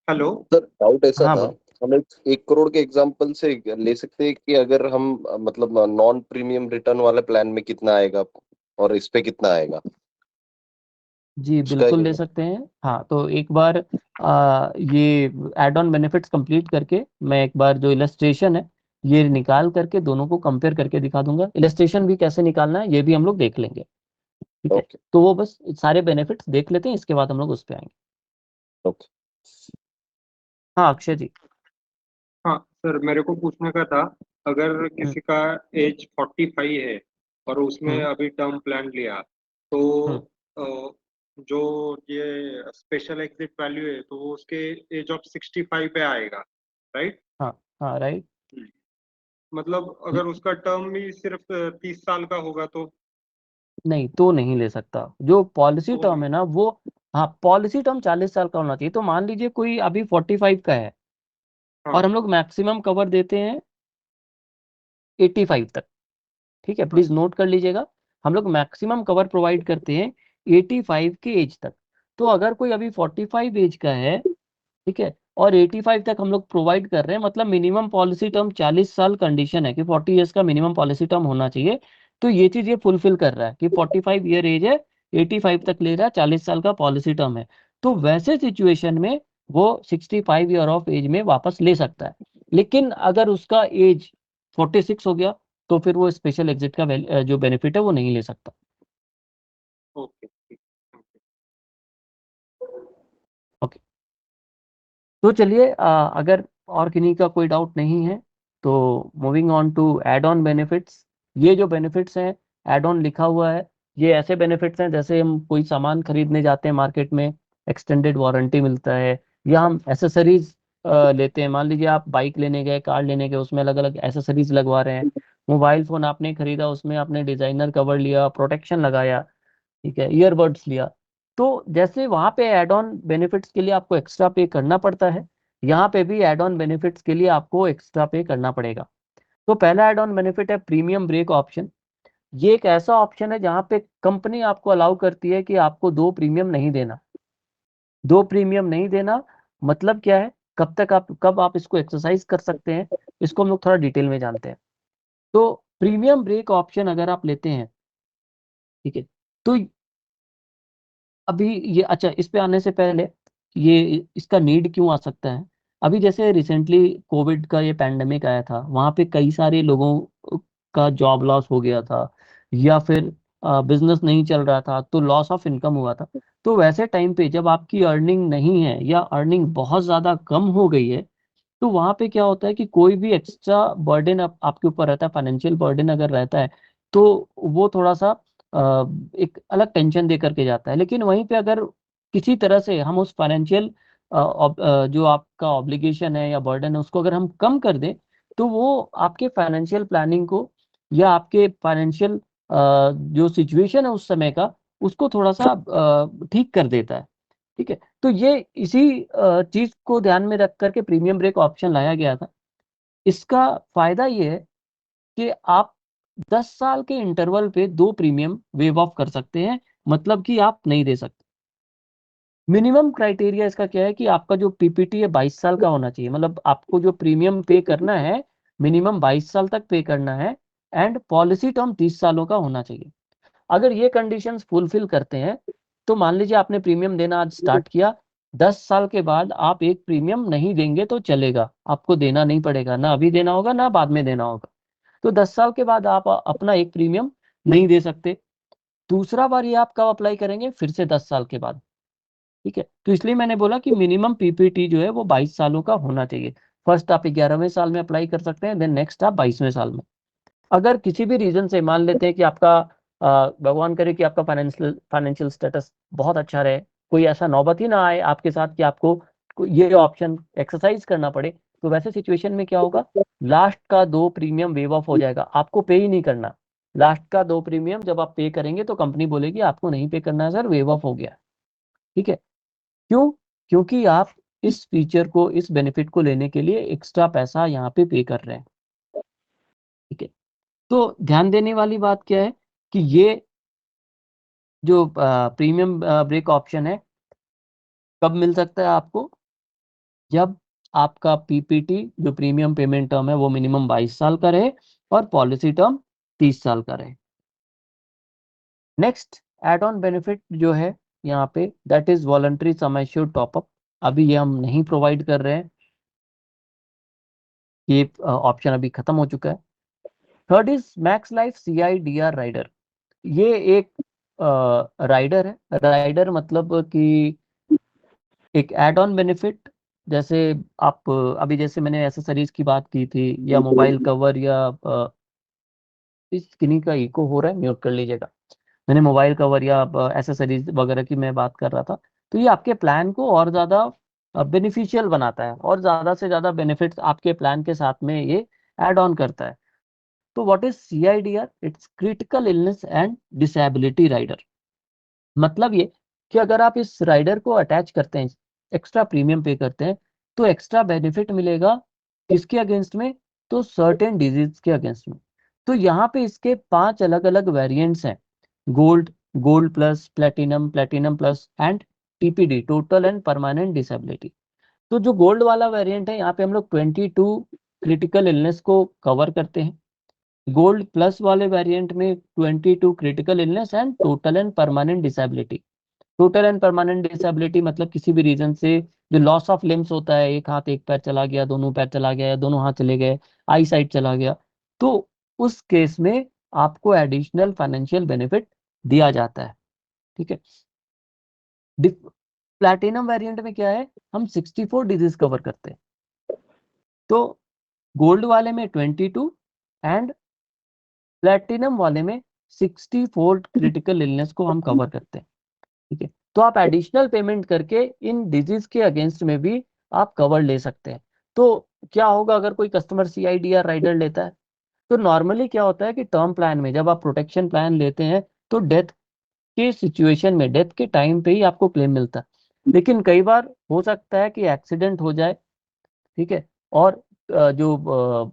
हेलो सर डाउट ऐसा हाँ था, बोलिए। हम 1 करोड़ के एग्जांपल से ले सकते हैं कि अगर हम मतलब नॉन प्रीमियम रिटर्न वाले प्लान में कितना आएगा और इस पे कितना आएगा? जी उसका बिल्कुल ही ले है। सकते हैं। हाँ, तो एक बार ये एड ऑन बेनिफिट्स कंप्लीट करके मैं एक बार जो इलस्ट्रेशन है ये निकाल करके दोनों को कंपेयर करके दिखा दूंगा। इलस्ट्रेशन भी कैसे निकालना है ये भी हम लोग देख लेंगे। ठीक है, ओके तो वो बस सारे बेनिफिट्स देख लेते हैं, इसके बाद हम लोग उस पे आएंगे। ओके। हाँ अक्षय जी। हाँ सर, मेरे को पूछने का था, अगर हम्म किसी का एज 45 है और उसने हम्म अभी टर्म प्लान लिया, तो हम्म अ, जो ये स्पेशल एग्जिट वैल्यू है तो वो उसके एज ऑफ 65 पे आएगा, राइट? हाँ हाँ राइट। मतलब अगर उसका टर्म भी सिर्फ 30 साल का होगा तो नहीं तो नहीं ले सकता। जो पॉलिसी तो टर्म नहीं। है ना वो, हाँ पॉलिसी टर्म 40 साल का होना चाहिए। तो मान लीजिए कोई अभी 45 का है और हाँ। हम लोग मैक्सिमम कवर देते हैं 85 तक। ठीक है, प्लीज अच्छा। नोट कर लीजिएगा। हम लोग मैक्सिमम कवर प्रोवाइड करते हैं 85 के एज तक। तो अगर कोई अभी 45 एज का है, ठीक है, और 85 तक हम लोग प्रोवाइड कर रहे हैं, मतलब मिनिमम पॉलिसी टर्म 40 साल कंडीशन है कि 40 ईयर्स का मिनिमम पॉलिसी टर्म होना चाहिए। तो ये चीज ये फुलफिल कर रहा है कि 45 ईयर एज है, 85 तक ले रहा है, 40 साल का पॉलिसी टर्म है। तो वैसे सिचुएशन में वो 65 ईयर ऑफ एज में वापस ले सकता है। लेकिन अगर उसका एज 46 हो गया तो फिर वो स्पेशल एग्जिट का जो बेनिफिट है वो नहीं ले सकता। ओके ठीक। ओके, तो चलिए अगर और किन्हीं का कोई डाउट नहीं है तो moving on to add on benefits. ये जो बेनिफिट्स हैं, एड ऑन लिखा हुआ है, ये ऐसे बेनिफिट्स हैं जैसे हम कोई सामान खरीदने जाते हैं मार्केट में, एक्सटेंडेड वारंटी मिलता है, या हम एसेसरीज लेते हैं। मान लीजिए आप बाइक लेने गए, कार लेने गए, उसमें अलग अलग एसेसरीज लगवा रहे हैं। मोबाइल फोन आपने खरीदा, उसमें आपने डिजाइनर कवर लिया, प्रोटेक्शन लगाया, ठीक है, ईयरबड्स लिया। तो जैसे वहां पे एड ऑन बेनिफिट्स के लिए आपको एक्स्ट्रा पे करना पड़ता है, यहाँ पे भी एड ऑन बेनिफिट्स के लिए आपको एक्स्ट्रा पे करना पड़ेगा। तो पहला एड ऑन बेनिफिट है प्रीमियम ब्रेक ऑप्शन। ये एक ऐसा ऑप्शन है जहाँ पे कंपनी आपको अलाउ करती है कि आपको दो प्रीमियम नहीं देना। दो प्रीमियम नहीं देना मतलब क्या है, कब तक आप, कब आप इसको एक्सरसाइज कर सकते हैं, इसको हम लोग थोड़ा डिटेल में जानते हैं। तो प्रीमियम ब्रेक ऑप्शन अगर आप लेते हैं, ठीक है, तो अभी ये, अच्छा इस पे आने से पहले, ये इसका नीड क्यों आ सकता है। अभी जैसे रिसेंटली कोविड का ये पैंडेमिक आया था, वहां पे कई सारे लोगों का जॉब लॉस हो गया था, या फिर बिजनेस नहीं चल रहा था तो लॉस ऑफ इनकम हुआ था। तो वैसे टाइम पे जब आपकी अर्निंग नहीं है या अर्निंग बहुत ज्यादा कम हो गई है, तो वहां पे क्या होता है कि कोई भी एक्स्ट्रा बर्डन आपके ऊपर रहता है, फाइनेंशियल बर्डन अगर रहता है, तो वो थोड़ा सा एक अलग टेंशन दे करके जाता है। लेकिन वहीं पे अगर किसी तरह से हम उस फाइनेंशियल जो आपका ऑब्लिगेशन है या बर्डन है उसको अगर हम कम कर दें, तो वो आपके फाइनेंशियल प्लानिंग को या आपके फाइनेंशियल जो सिचुएशन है उस समय का, उसको थोड़ा सा ठीक कर देता है। ठीक है, तो ये इसी चीज को ध्यान में रख करके प्रीमियम ब्रेक ऑप्शन लाया गया था। इसका फायदा ये है कि आप 10 साल के इंटरवल पे दो प्रीमियम वेव ऑफ कर सकते हैं, मतलब कि आप नहीं दे सकते। मिनिमम क्राइटेरिया इसका क्या है कि आपका जो पीपीटी है 22 साल का होना चाहिए, मतलब आपको जो प्रीमियम पे करना है मिनिमम 22 साल तक पे करना है, एंड पॉलिसी टर्म 30 सालों का होना चाहिए। अगर ये कंडीशंस फुलफिल करते हैं तो मान लीजिए आपने प्रीमियम देना आज स्टार्ट किया, 10 साल के बाद आप एक प्रीमियम नहीं देंगे तो चलेगा, आपको देना नहीं पड़ेगा, ना अभी देना होगा ना बाद में देना होगा। तो 10 साल के बाद आप अपना एक प्रीमियम नहीं दे सकते। दूसरा बार ये आप कब अप्लाई करेंगे, फिर से 10 साल के बाद। ठीक है, तो इसलिए मैंने बोला कि मिनिमम पीपीटी जो है वो 22 सालों का होना चाहिए। फर्स्ट आप 11वें साल में अप्लाई कर सकते हैं, देन नेक्स्ट आप 22वें साल में। अगर किसी भी रीजन से मान लेते हैं कि आपका भगवान करे कि आपका फाइनेंशियल स्टेटस बहुत अच्छा रहे, कोई ऐसा नौबत ही ना आए आपके साथ कि आपको ये ऑप्शन एक्सरसाइज करना पड़े, तो वैसे सिचुएशन में क्या होगा, लास्ट का दो प्रीमियम वेव ऑफ हो जाएगा, आपको पे ही नहीं करना। लास्ट का दो प्रीमियम जब आप पे करेंगे तो कंपनी बोलेगी आपको नहीं पे करना है सर, वेव ऑफ हो गया। ठीक है, क्यों, क्योंकि आप इस फीचर को, इस बेनिफिट को लेने के लिए एक्स्ट्रा पैसा यहाँ पे कर रहे हैं। ठीक है, तो ध्यान देने वाली बात क्या है कि ये जो प्रीमियम ब्रेक ऑप्शन है कब मिल सकता है आपको, जब आपका पीपीटी जो प्रीमियम पेमेंट टर्म है वो मिनिमम 22 साल का रहे और पॉलिसी टर्म 30 साल का रहे। नेक्स्ट एड ऑन बेनिफिट जो है यहाँ पे, that is voluntary sum assured top up. अभी ये हम नहीं प्रोवाइड कर रहे हैं, ये ऑप्शन अभी खत्म हो चुका है। Third is Max Life CIDR rider. ये एक राइडर है। राइडर मतलब कि एक एड ऑन बेनिफिट, जैसे आप अभी जैसे मैंने एसेसरीज की बात की थी, या मोबाइल कवर, या इस किन्हीं का इको हो रहा है, म्यूट कर लीजिएगा। मैंने मोबाइल कवर या एसेसरीज वगैरह की मैं बात कर रहा था। तो ये आपके प्लान को और ज़्यादा बेनिफिशियल बनाता है, और ज़्यादा से ज़्यादा बेनिफिट्स आपके प्लान के साथ में ये ऐड ऑन करता है। तो what is CIDR? It's critical illness and disability rider. मतलब ये कि अगर आप इस राइडर को अटैच करते हैं, एक्स्ट्रा प्रीमियम पे करते हैं, तो एक्स्ट्रा बेनिफिट मिलेगा किसके अगेंस्ट में? तो सर्टेन डिजीज के अगेंस्ट में। तो यहाँ पे इसके 5 अलग अलग वेरिएंट्स हैं: gold, gold plus, platinum, platinum plus and TPD, total and permanent disability. तो जो गोल्ड वाला वेरिएंट है, यहाँ पे हम लोग 22 क्रिटिकल इलनेस को कवर करते हैं। गोल्ड प्लस वाले वेरिएंट में 22 critical illness and total and permanent disability. Total and permanent disability मतलब किसी भी रीजन से जो लॉस ऑफ लिम्स होता है, एक हाथ एक पैर चला गया, दोनों पैर चला गया, या दोनों हाथ चले गए, आई साइट चला गया, तो उस केस में आपको एडिशनल फाइनेंशियल बेनिफिट दिया जाता है। ठीक है। प्लैटिनम वेरिएंट में क्या है, हम 64 डिजीज कवर करते हैं। तो गोल्ड वाले में 22 एंड प्लैटिनम वाले में 64 क्रिटिकल इलनेस को हम कवर करते हैं। ठीक है। तो आप एडिशनल पेमेंट करके इन डिजीज के अगेंस्ट में भी आप कवर ले सकते हैं। तो क्या होगा अगर कोई कस्टमर CIDR राइडर लेता है? तो नॉर्मली क्या होता है कि टर्म प्लान में जब आप प्रोटेक्शन प्लान लेते हैं, तो डेथ के सिचुएशन में, डेथ के टाइम पे ही आपको क्लेम मिलता है। लेकिन कई बार हो सकता है कि एक्सीडेंट हो जाए, ठीक है, और जो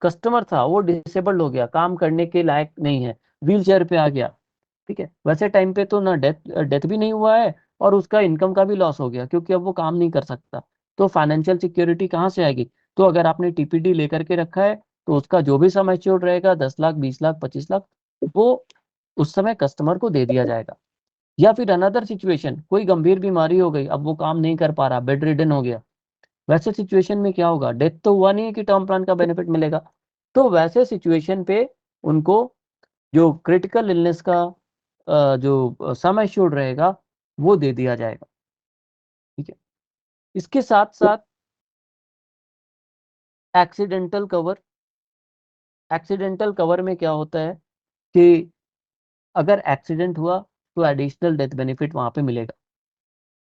कस्टमर था वो डिसेबल्ड हो गया, काम करने के लायक नहीं है, व्हील चेयर पे आ गया। ठीक है। वैसे टाइम पे तो ना डेथ डेथ भी नहीं हुआ है, और उसका इनकम का भी लॉस हो गया, क्योंकि अब वो काम नहीं कर सकता। तो फाइनेंशियल सिक्योरिटी कहाँ से आएगी? तो अगर आपने TPD लेकर के रखा है, तो उसका जो भी सम एश्योर्ड रहेगा, 10 लाख, 20 लाख, 25 लाख, वो उस समय कस्टमर को दे दिया जाएगा। या फिर अनदर सिचुएशन, कोई गंभीर बीमारी हो गई, अब वो काम नहीं कर पा रहा, बेड रिडन हो गया, वैसे सिचुएशन में क्या होगा? डेथ तो हुआ नहीं है कि टर्म प्लान का बेनिफिट मिलेगा। तो वैसे सिचुएशन पे उनको जो क्रिटिकल इलनेस का जो सम एश्योर्ड रहेगा, वो दे दिया जाएगा। ठीक है। इसके साथ साथ एक्सीडेंटल कवर। एक्सीडेंटल कवर में क्या होता है कि अगर एक्सीडेंट हुआ, तो एडिशनल डेथ बेनिफिट वहां पे मिलेगा।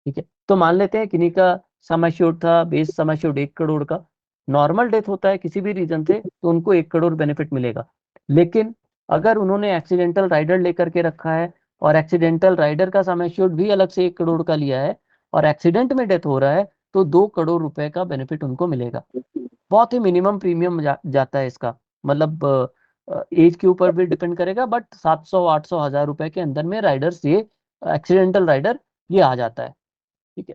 ठीक है। तो मान लेते हैं किन्हीं का सम एश्योर्ड था, बेस सम एश्योर्ड 1 करोड़ का, नॉर्मल डेथ होता है किसी भी रीजन से, तो उनको 1 करोड़ बेनिफिट मिलेगा। लेकिन अगर उन्होंने एक्सीडेंटल राइडर लेकर के रखा है, और एक्सीडेंटल राइडर का सम एश्योर्ड भी अलग से 1 करोड़ का लिया है, और एक्सीडेंट में डेथ हो रहा है, तो 2 करोड़ रुपए का बेनिफिट उनको मिलेगा। बहुत ही मिनिमम प्रीमियम जाता है इसका, मतलब एज के ऊपर भी डिपेंड करेगा, बट 700, 800, 1000 रुपए के अंदर में राइडर्स ये एक्सीडेंटल राइडर ये आ जाता है। ठीक है।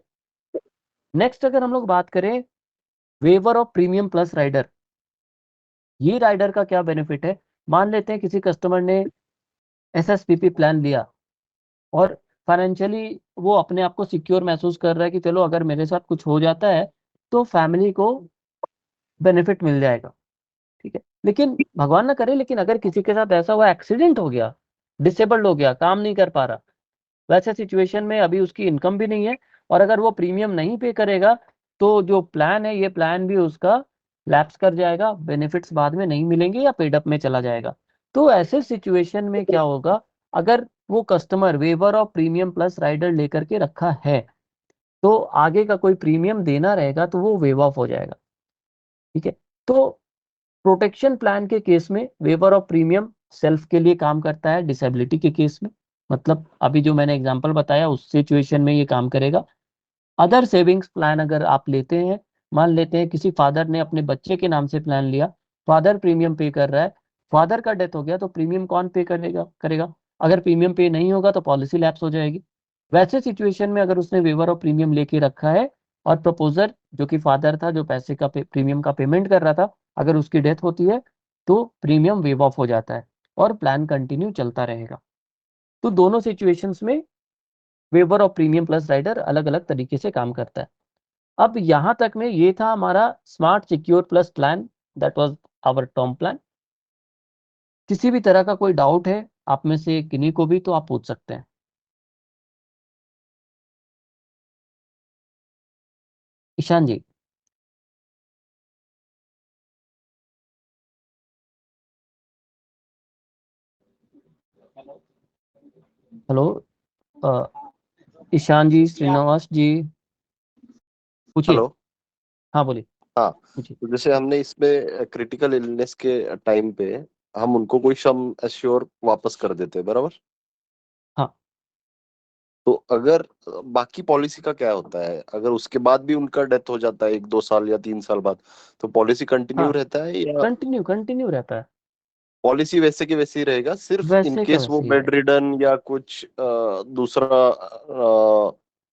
नेक्स्ट अगर हम लोग बात करें waiver of premium plus rider, ये राइडर का क्या बेनिफिट है? मान लेते हैं किसी कस्टमर ने SSPP प्लान लिया, और फाइनेंशियली वो अपने आप को सिक्योर महसूस कर रहा है कि चलो अगर मेरे साथ कुछ हो जाता है, तो फैमिली को बेनिफिट मिल जाएगा। ठीक है। लेकिन भगवान ना करे, लेकिन अगर किसी के साथ ऐसा हुआ, एक्सीडेंट हो गया, डिसेबल्ड हो गया, काम नहीं कर पा रहा, वैसे सिचुएशन में अभी उसकी इनकम भी नहीं है, और अगर वो प्रीमियम नहीं पे करेगा, तो जो प्लान है, ये प्लान भी उसका लैप्स कर जाएगा, बेनिफिट्स बाद में नहीं मिलेंगे, या पेड अप में चला जाएगा। तो ऐसे सिचुएशन में क्या होगा? अगर वो customer waiver of premium plus rider लेकर के रखा है, तो आगे का कोई प्रीमियम देना रहेगा तो वो वेव ऑफ हो जाएगा। ठीक है। तो प्रोटेक्शन प्लान के केस में वेवर ऑफ प्रीमियम सेल्फ के लिए काम करता है, डिसेबिलिटी के केस में, मतलब अभी जो मैंने एग्जांपल बताया उस सिचुएशन में ये काम करेगा। अदर सेविंग्स प्लान अगर आप लेते हैं, मान लेते हैं किसी फादर ने अपने बच्चे के नाम से प्लान लिया, फादर प्रीमियम पे कर रहा है, फादर का डेथ हो गया, तो प्रीमियम कौन पे करेगा? अगर प्रीमियम पे नहीं होगा तो पॉलिसी लैप्स हो जाएगी। वैसे सिचुएशन में अगर उसने वेवर ऑफ प्रीमियम लेके रखा है, और प्रपोजर जो कि फादर था, जो पैसे का प्रीमियम का पेमेंट कर रहा था, अगर उसकी डेथ होती है, तो प्रीमियम वेव ऑफ हो जाता है, और प्लान कंटिन्यू चलता रहेगा। तो दोनों सिचुएशंस में वेवर और प्रीमियम प्लस राइडर अलग अलग तरीके से काम करता है। अब यहां तक में ये था हमारा Smart Secure Plus plan, that was our term plan. किसी भी तरह का कोई डाउट है आप में से किन्हीं को भी तो आप पूछ सकते हैं। ईशान जी। हेलो ईशान जी, श्रीनिवास जी, पूछिए। हेलो। हाँ बोलिए, हाँ, पूछिए। तो जैसे हमने इसमें क्रिटिकल इलनेस के टाइम पे हम उनको कोई सम एश्योर वापस कर देते हैं, बराबर? हाँ। तो अगर बाकी पॉलिसी का क्या होता है, अगर उसके बाद भी उनका डेथ हो जाता है 1-2 साल या 3 साल बाद, तो पॉलिसी कंटिन्यू हाँ, रहता है या कंटिन्यू रहता है, पॉलिसी वैसे के वैसे ही रहेगा, सिर्फ इन वैसे का केस वो वैसे ही बेड रहेगा। रिडन या कुछ दूसरा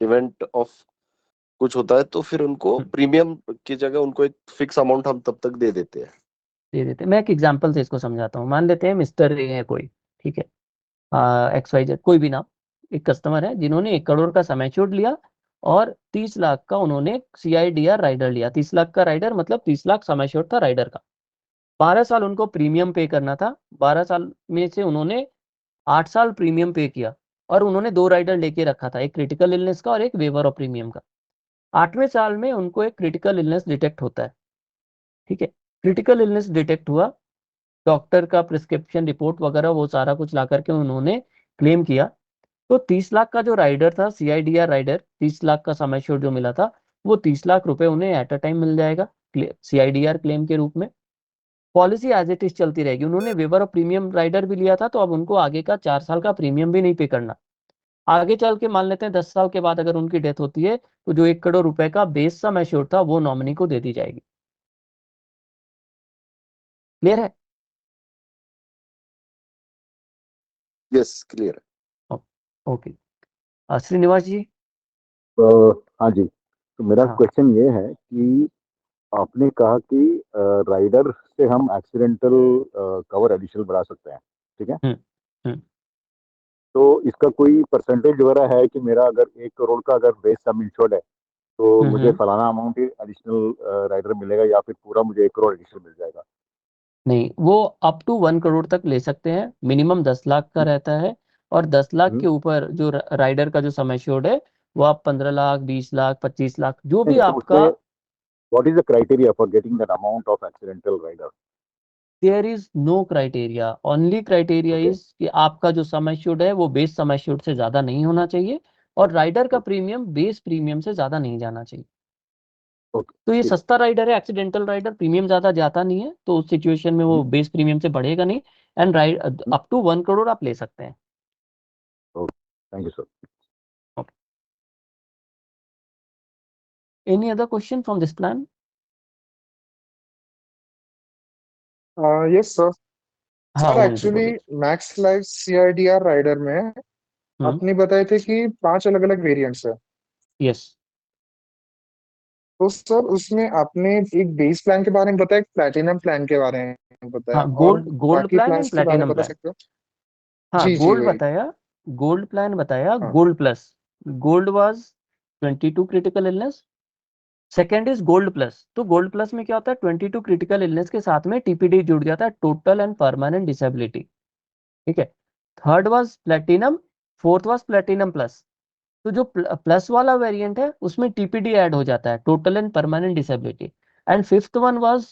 इवेंट ऑफ कुछ होता है तो फिर उनको हम्म, प्रीमियम की जगह उनको एक फिक्स अमाउंट हम तब तक दे देते हैं। दे देते हैं। मैं एक एग्जांपल से इसको समझाता हूँ। मान लेते हैं मिस्टर ए है कोई, ठीक है, XYZ कोई भी नाम, एक कस्टमर है जिन्होंने 1 करोड़ का समय छूट लिया और 30 लाख का उन्होंने CIDR राइडर लिया। 30 लाख का राइडर मतलब 30 लाख समय छूट था राइडर का। 12 साल उनको प्रीमियम पे करना था। 12 साल में से उन्होंने 8 साल प्रीमियम पे किया और उन्होंने 2 राइडर लेके रखा था, एक क्रिटिकल इलनेस का और एक वेवर ऑफ प्रीमियम का। 8वें साल में उनको एक क्रिटिकल इलनेस डिटेक्ट होता है, ठीक है। क्रिटिकल इलनेस डिटेक्ट हुआ, डॉक्टर का प्रिस्क्रिप्शन रिपोर्ट वगैरह वो सारा कुछ ला करके उन्होंने क्लेम किया। तो 30 लाख का जो राइडर था, CIDR राइडर, 30 लाख का समय श्योर जो मिला था, वो 30 लाख रुपए उन्हें एट अ टाइम मिल जाएगा CIDR क्लेम के रूप में। पॉलिसी एज इट इज चलती रहेगी। उन्होंने वेवर ऑफ प्रीमियम राइडर भी लिया था, तो अब उनको आगे का 4 साल का प्रीमियम भी नहीं पे करना। आगे चल के मान लेते हैं 10 साल के बाद अगर उनकी डेथ होती है, तो जो 1 करोड़ रुपए का बेस सम एश्योर था वो नॉमिनी को दे दी जाएगी। क्लियर है? Yes, clear. ओके। श्रीनिवास जी। हाँ जी, तो मेरा हाँ। क्वेश्चन ये है कि आपने कहा कि राइडर से हम एक्सीडेंटल कवर एडिशनल बढ़ा सकते हैं, ठीक है? हम्म। हम्म। तो इसका कोई परसेंटेज वगैरह है कि मेरा अगर 1 करोड़ का अगर बेस सम इंश्योर्ड है तो हम्म। मुझे फलाना अमाउंट ही एडिशनल राइडर मिलेगा या फिर पूरा मुझे 1 करोड़ एडिशनल मिल जाएगा? नहीं, वो अप टू 1 करोड़ तक ले सकते हैं। मिनिमम 10 लाख का रहता है और 10 लाख हम्म, के ऊपर जो राइडर का जो सम एश्योर्ड है वो आप 15 लाख, 20 लाख, 25 लाख जो भी नहीं, तो आपका। उसमें what is the criteria for getting that amount of accidental rider? There is no criteria, only criteria okay, is कि आपका जो सम एश्योर्ड है वो बेस सम एश्योर्ड से ज्यादा नहीं होना चाहिए और राइडर का प्रीमियम बेस प्रीमियम से ज्यादा नहीं जाना चाहिए। ओके, तो ये ठीक सस्ता राइडर है, एक्सीडेंटल राइडर, प्रीमियम ज्यादा जाता नहीं है, तो उस सिचुएशन में है। वो बेस प्रीमियम से बढ़ेगा नहीं। And ride up to 1 crore आप ले सकते हैं। Okay, thank you sir. Any other question from this plan? Yes sir. हाँ सर उमेश जी एक्चुअली बोलिए। मैक्स लाइफ CIDR राइडर में हम्म। आपने बताए थे कि 5 अलग अलग वेरिएंट्स है। यस। तो सर उसमें आपने एक बेस प्लान के बारे में बताया, एक प्लैटिनम प्लान के बारे में बताया, हाँ, और गोल्ड बाकी प्लान एंड प्लान्स के बारे में प्लेटिनम बता प्लान। सकते हो? हाँ, जी जी गोल्ड वही। बताया, गोल्ड प्लान बताया, हाँ। Gold plus. Gold was 22 critical illness. Second is gold plus. तो गोल्ड प्लस में क्या होता है, 22 क्रिटिकल इलनेस के साथ में TPD जुड़ जाता है, टोटल एंड परमानेंट डिसेबिलिटी, ठीक है। Third was platinum, fourth was platinum plus. तो जो प्लस वाला वेरिएंट है उसमें TPD ऐड हो जाता है, total and permanent disability. And fifth one was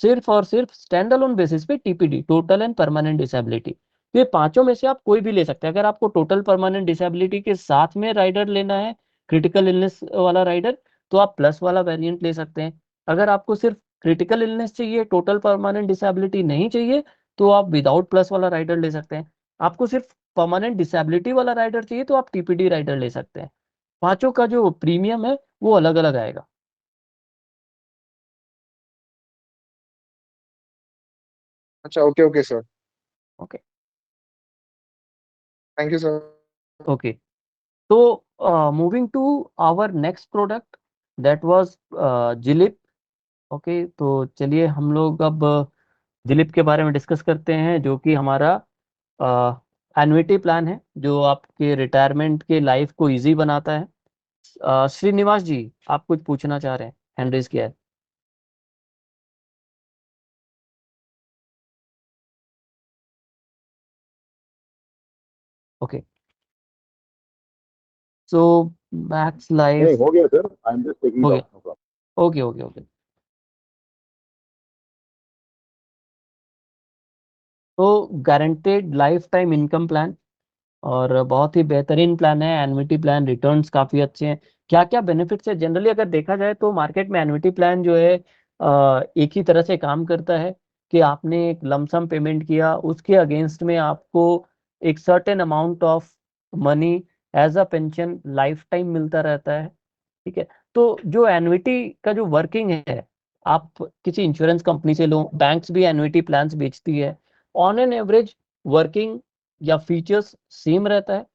सिर्फ और सिर्फ स्टैंड अलोन बेसिस पे TPD, total and permanent disability. तो ये पांचों में से आप कोई भी ले सकते हैं। अगर आपको टोटल परमानेंट डिसेबिलिटी के साथ में राइडर लेना है, क्रिटिकल इलनेस वाला राइडर, तो आप प्लस वाला वेरिएंट ले सकते हैं। अगर आपको सिर्फ क्रिटिकल इलनेस चाहिए, टोटल परमानेंट डिसेबिलिटी नहीं चाहिए, तो आप विदाउट प्लस वाला राइडर ले सकते हैं। आपको सिर्फ परमानेंट डिसेबिलिटी वाला राइडर चाहिए तो आप TPD राइडर ले सकते हैं। पांचों का जो प्रीमियम है वो अलग अलग आएगा। अच्छा, okay okay sir. Okay. Thank you sir. Okay. तो moving to our next product, that was GLIP. Okay, तो चलिए हम लोग अब जिलिप के बारे में डिस्कस करते हैं, जो कि हमारा एन्युटी प्लान है जो आपके रिटायरमेंट के लाइफ को इजी बनाता है। श्रीनिवास जी, आप कुछ पूछना चाह रहे हैं, हैंड रेज किया है। ओके, सो मैक्स नहीं लाइफ हो गया sir, I am just taking हो इट गया। आउट। ओके ओके ओके, तो guaranteed lifetime income plan और बहुत ही बेहतरीन प्लान है। एन्युटी प्लान रिटर्न्स काफी अच्छे हैं। क्या क्या बेनिफिट्स है, जनरली अगर देखा जाए तो मार्केट में एन्युटी प्लान जो है एक ही तरह से काम करता है कि आपने एक लमसम पेमेंट किया, उसके अगेंस्ट में आपको एक certain amount of money as a pension lifetime मिलता रहता है। ठीक है, तो जो एन्युटी का जो वर्किंग है, आप किसी इंश्योरेंस कंपनी से लो, बैंक्स भी एन्युटी प्लान्स बेचती है। ऑन एन एवरेज वर्किंग या फीचर्स सेम रहता है,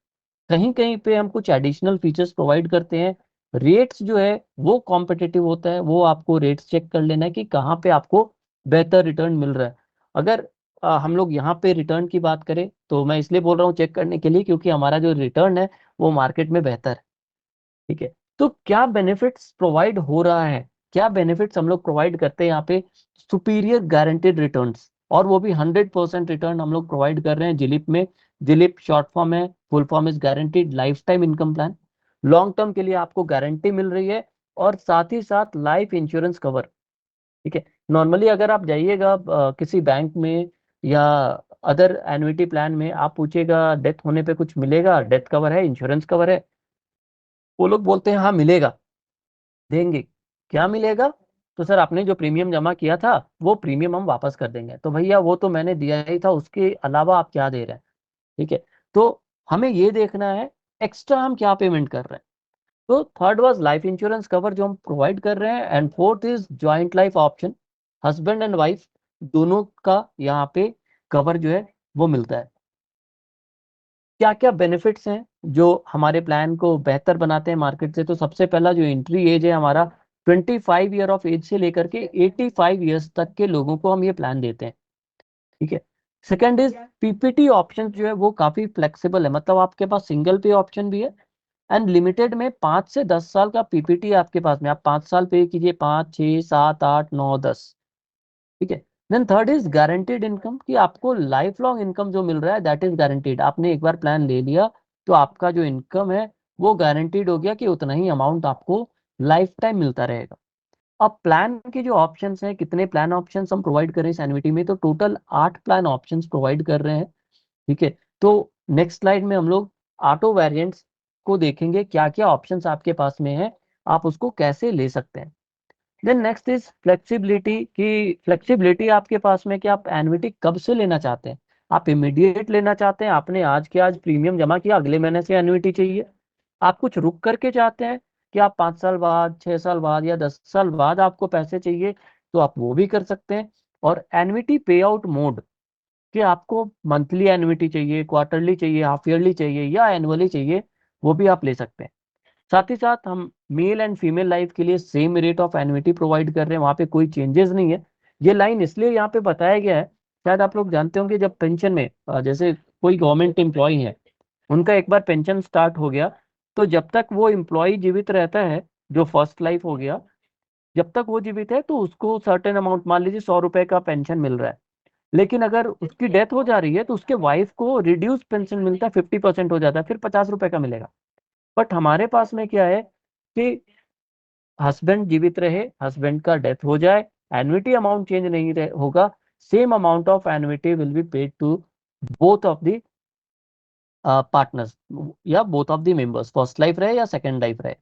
कहीं कहीं पे हम कुछ एडिशनल फीचर्स प्रोवाइड करते हैं। रेट्स जो है वो कॉम्पिटिटिव होता है, वो आपको रेट्स चेक कर लेना है कि कहाँ पे आपको बेहतर रिटर्न मिल रहा है। अगर हम लोग यहाँ पे रिटर्न की बात करें तो मैं इसलिए बोल रहा हूँ चेक करने के लिए क्योंकि हमारा जो रिटर्न है वो मार्केट में बेहतर है। ठीक है, तो क्या बेनिफिट्स प्रोवाइड हो रहा है, क्या बेनिफिट्स हम लोग प्रोवाइड करते हैं यहाँ पे? सुपीरियर गारंटेड रिटर्न्स, और वो भी 100% रिटर्न हम लोग प्रोवाइड कर रहे हैं जिलिप में। जिलिप शॉर्ट फॉर्म है, full form is guaranteed lifetime income plan. Long term के लिए आपको गारंटी मिल रही है और साथ ही साथ लाइफ इंश्योरेंस कवर। ठीक है, नॉर्मली अगर आप जाइएगा किसी बैंक में या अदर एन्युटी प्लान में, आप पूछिएगा डेथ होने पे कुछ मिलेगा, डेथ कवर है, इंश्योरेंस कवर है, वो लोग बोलते हैं हाँ मिलेगा, देंगे। क्या मिलेगा? तो सर आपने जो प्रीमियम जमा किया था वो प्रीमियम हम वापस कर देंगे। तो भैया वो तो मैंने दिया ही था, उसके अलावा आप क्या दे रहे हैं? ठीक है, तो हमें ये देखना है एक्स्ट्रा हम क्या पेमेंट कर रहे हैं। तो third was life insurance cover जो हम प्रोवाइड कर रहे हैं, and fourth is joint life option. Husband and wife दोनों का यहाँ पे कवर जो है वो मिलता है। क्या क्या बेनिफिट्स हैं जो हमारे प्लान को बेहतर बनाते हैं मार्केट से? तो सबसे पहला जो एंट्री एज है हमारा 25 ईयर ऑफ एज से लेकर के 85 ईयर्स तक के लोगों को हम ये प्लान देते हैं। ठीक है, सेकंड इज पीपीटी ऑप्शन जो है वो काफी फ्लेक्सिबल है, मतलब आपके पास सिंगल पे ऑप्शन भी है एंड लिमिटेड में 5 से 10 साल का पीपीटी आपके पास में, आप 5 साल पे कीजिए, 5, 6, 7, 8, 9, 10। ठीक है, then third is guaranteed income, कि आपको लाइफ लॉन्ग इनकम जो मिल रहा है दैट इज गारंटीड। आपने एक बार प्लान ले लिया तो आपका जो इनकम है वो गारंटीड हो गया कि उतना ही अमाउंट आपको लाइफ टाइम मिलता रहेगा। अब प्लान के जो ऑप्शंस हैं, कितने प्लान ऑप्शंस हम प्रोवाइड कर रहे हैं इस एन्युटी में? तो टोटल 8 प्लान ऑप्शंस प्रोवाइड कर रहे हैं। ठीक है, तो नेक्स्ट स्लाइड में हम लोग ऑटो वेरिएंट्स को देखेंगे, क्या क्या ऑप्शंस आपके पास में है, आप उसको कैसे ले सकते हैं। देन नेक्स्ट इज फ्लेक्सिबिलिटी, की फ्लेक्सिबिलिटी आपके पास में कि आप एन्युटी कब से लेना चाहते हैं। आप इमीडिएट लेना चाहते हैं, आपने आज के आज प्रीमियम जमा किया, अगले महीने से एन्युटी चाहिए। आप कुछ रुक करके चाहते हैं कि आप 5 साल बाद, 6 साल बाद या 10 साल बाद आपको पैसे चाहिए, तो आप वो भी कर सकते हैं। और एन्युटी पे आउट मोड, कि आपको मंथली एन्युटी चाहिए, क्वार्टरली चाहिए, हाफ ईयरली चाहिए या एनुअली चाहिए, वो भी आप ले सकते हैं। साथ ही साथ हम मेल एंड फीमेल लाइफ के लिए same rate of annuity provide कर रहे हैं, वहाँ पे कोई चेंजेस नहीं है। ये लाइन इसलिए यहाँ पे बताया गया है, शायद आप लोग जानते होंगे, जब पेंशन में जैसे कोई गवर्नमेंट एम्प्लॉय है, उनका एक बार पेंशन स्टार्ट हो गया, तो जब तक वो एम्प्लॉय जीवित रहता है, जो फर्स्ट लाइफ हो गया, जब तक वो जीवित है तो उसको सर्टेन अमाउंट, मान लीजिए 100 रुपए का पेंशन मिल रहा है। लेकिन अगर उसकी डेथ हो जा रही है तो उसके वाइफ को रिड्यूस पेंशन मिलता है, 50% हो जाता है, फिर 50 रुपए का मिलेगा। बट हमारे पास में क्या है कि हस्बैंड जीवित रहे, हस्बैंड का डेथ हो जाए, एन्युटी अमाउंट चेंज नहीं होगा, same amount of annuity will be paid to both of the partners या both of the members, first life रहे या सेकेंड लाइफ रहे।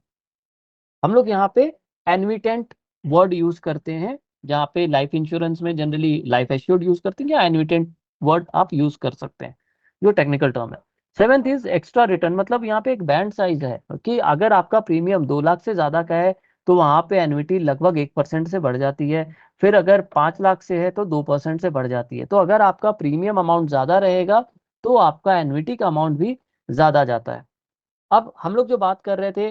हम लोग यहाँ पे एनविटेंट वर्ड यूज करते हैं, जहाँ पे लाइफ इंश्योरेंस में जनरली लाइफ एश्योर्ड यूज करते हैं, या एनविटेंट वर्ड आप यूज कर सकते हैं, जो टेक्निकल टर्म है। सेवेंथ इज एक्स्ट्रा रिटर्न, मतलब यहाँ पे एक बैंड साइज है कि अगर आपका प्रीमियम 2 लाख से ज्यादा का है तो वहां पे एन्युटी लगभग 1% से बढ़ जाती है। फिर अगर 5 लाख से है तो 2% से बढ़ जाती है। तो अगर आपका प्रीमियम अमाउंट ज्यादा रहेगा तो आपका एन्युटी का अमाउंट भी ज्यादा जाता है। अब हम लोग जो बात कर रहे थे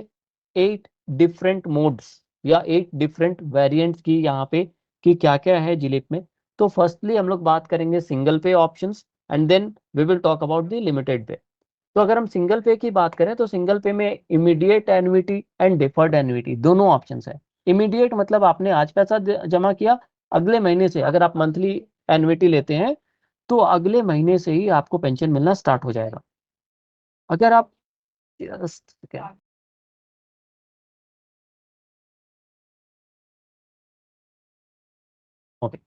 8 डिफरेंट मोड्स या 8 डिफरेंट वेरिएंट्स की यहाँ पे, कि क्या क्या है जिलिप में। तो फर्स्टली हम लोग बात करेंगे single pay options and then we will talk about the limited pay. तो अगर हम सिंगल पे की बात करें तो सिंगल पे में immediate annuity and deferred annuity दोनों ऑप्शंस है। इमीडिएट मतलब आपने आज पैसा जमा किया, अगले महीने से अगर आप मंथली एन्युटी लेते हैं तो अगले महीने से ही आपको पेंशन मिलना स्टार्ट हो जाएगा। अगर आप क्या ओके,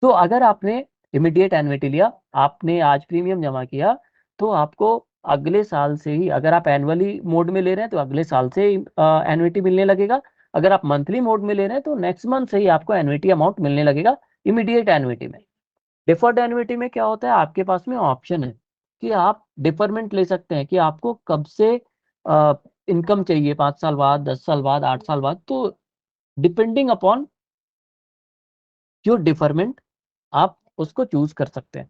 तो अगर आपने इमीडिएट एन्युटी लिया, आपने आज प्रीमियम जमा किया, तो आपको अगले साल से ही, अगर आप एनुअली मोड में ले रहे हैं तो अगले साल से एन्युटी मिलने लगेगा। अगर आप मंथली मोड में ले रहे हैं तो नेक्स्ट मंथ से ही आपको एन्युटी अमाउंट मिलने लगेगा इमीडिएट एन्युटी में। डिफर्ड एन्युटी में क्या होता है, आपके पास में ऑप्शन है कि आप डिफरमेंट ले सकते हैं कि आपको कब से इनकम चाहिए, 5 साल बाद, 10 साल बाद, 8 साल बाद। तो डिपेंडिंग अपॉन योर डिफरमेंट आप उसको चूज कर सकते हैं।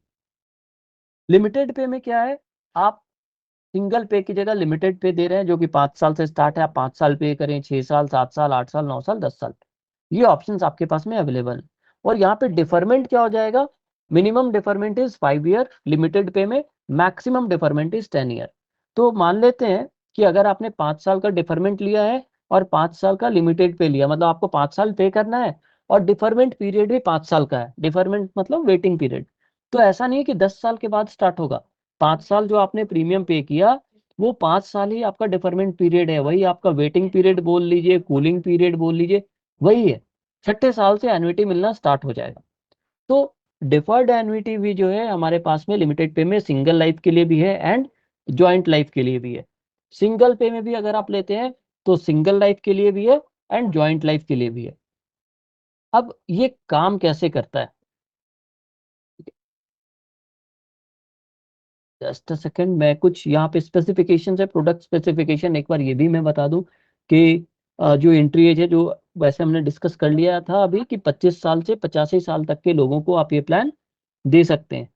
लिमिटेड पे में क्या है, आप सिंगल पे की जगह लिमिटेड पे दे रहे हैं जो कि 5 साल से स्टार्ट है। आप 5 साल पे करें, 6 साल, 7 साल, 8 साल, 9 साल, 10 साल, ये ऑप्शंस आपके पास में अवेलेबल है। और यहाँ पे डिफरमेंट क्या हो जाएगा, minimum deferment is 5 year limited पे में, मैक्सिमम डिफरमेंट इज 10 ईयर। तो मान लेते हैं कि अगर आपने 5 साल का डिफरमेंट लिया है और 5 साल का लिमिटेड पे लिया, मतलब आपको 5 साल पे करना है और डिफरमेंट पीरियड भी 5 साल का है। डिफरमेंट मतलब वेटिंग पीरियड। तो ऐसा नहीं है कि 10 साल के बाद स्टार्ट होगा। 5 साल जो आपने प्रीमियम पे किया वो 5 साल ही आपका डिफरमेंट पीरियड है, वही आपका वेटिंग पीरियड बोल लीजिए, कूलिंग पीरियड बोल लीजिए, वही है। 6ठे साल से एन्युटी मिलना स्टार्ट हो जाएगा। तो डिफर्ड एन्युटी भी जो है हमारे पास में लिमिटेड पे में सिंगल लाइफ के लिए भी है एंड ज्वाइंट लाइफ के लिए भी है। सिंगल पे में भी अगर आप लेते हैं तो सिंगल लाइफ के लिए भी है एंड ज्वाइंट लाइफ के लिए भी है। अब ये काम कैसे करता है, जस्ट अ सेकंड, मैं कुछ यहाँ पे स्पेसिफिकेशन है, प्रोडक्ट स्पेसिफिकेशन एक बार ये भी मैं बता दूं कि जो एंट्री एज है, जो वैसे हमने डिस्कस कर लिया था अभी कि 25 साल से 85 साल तक के लोगों को आप ये प्लान दे सकते हैं।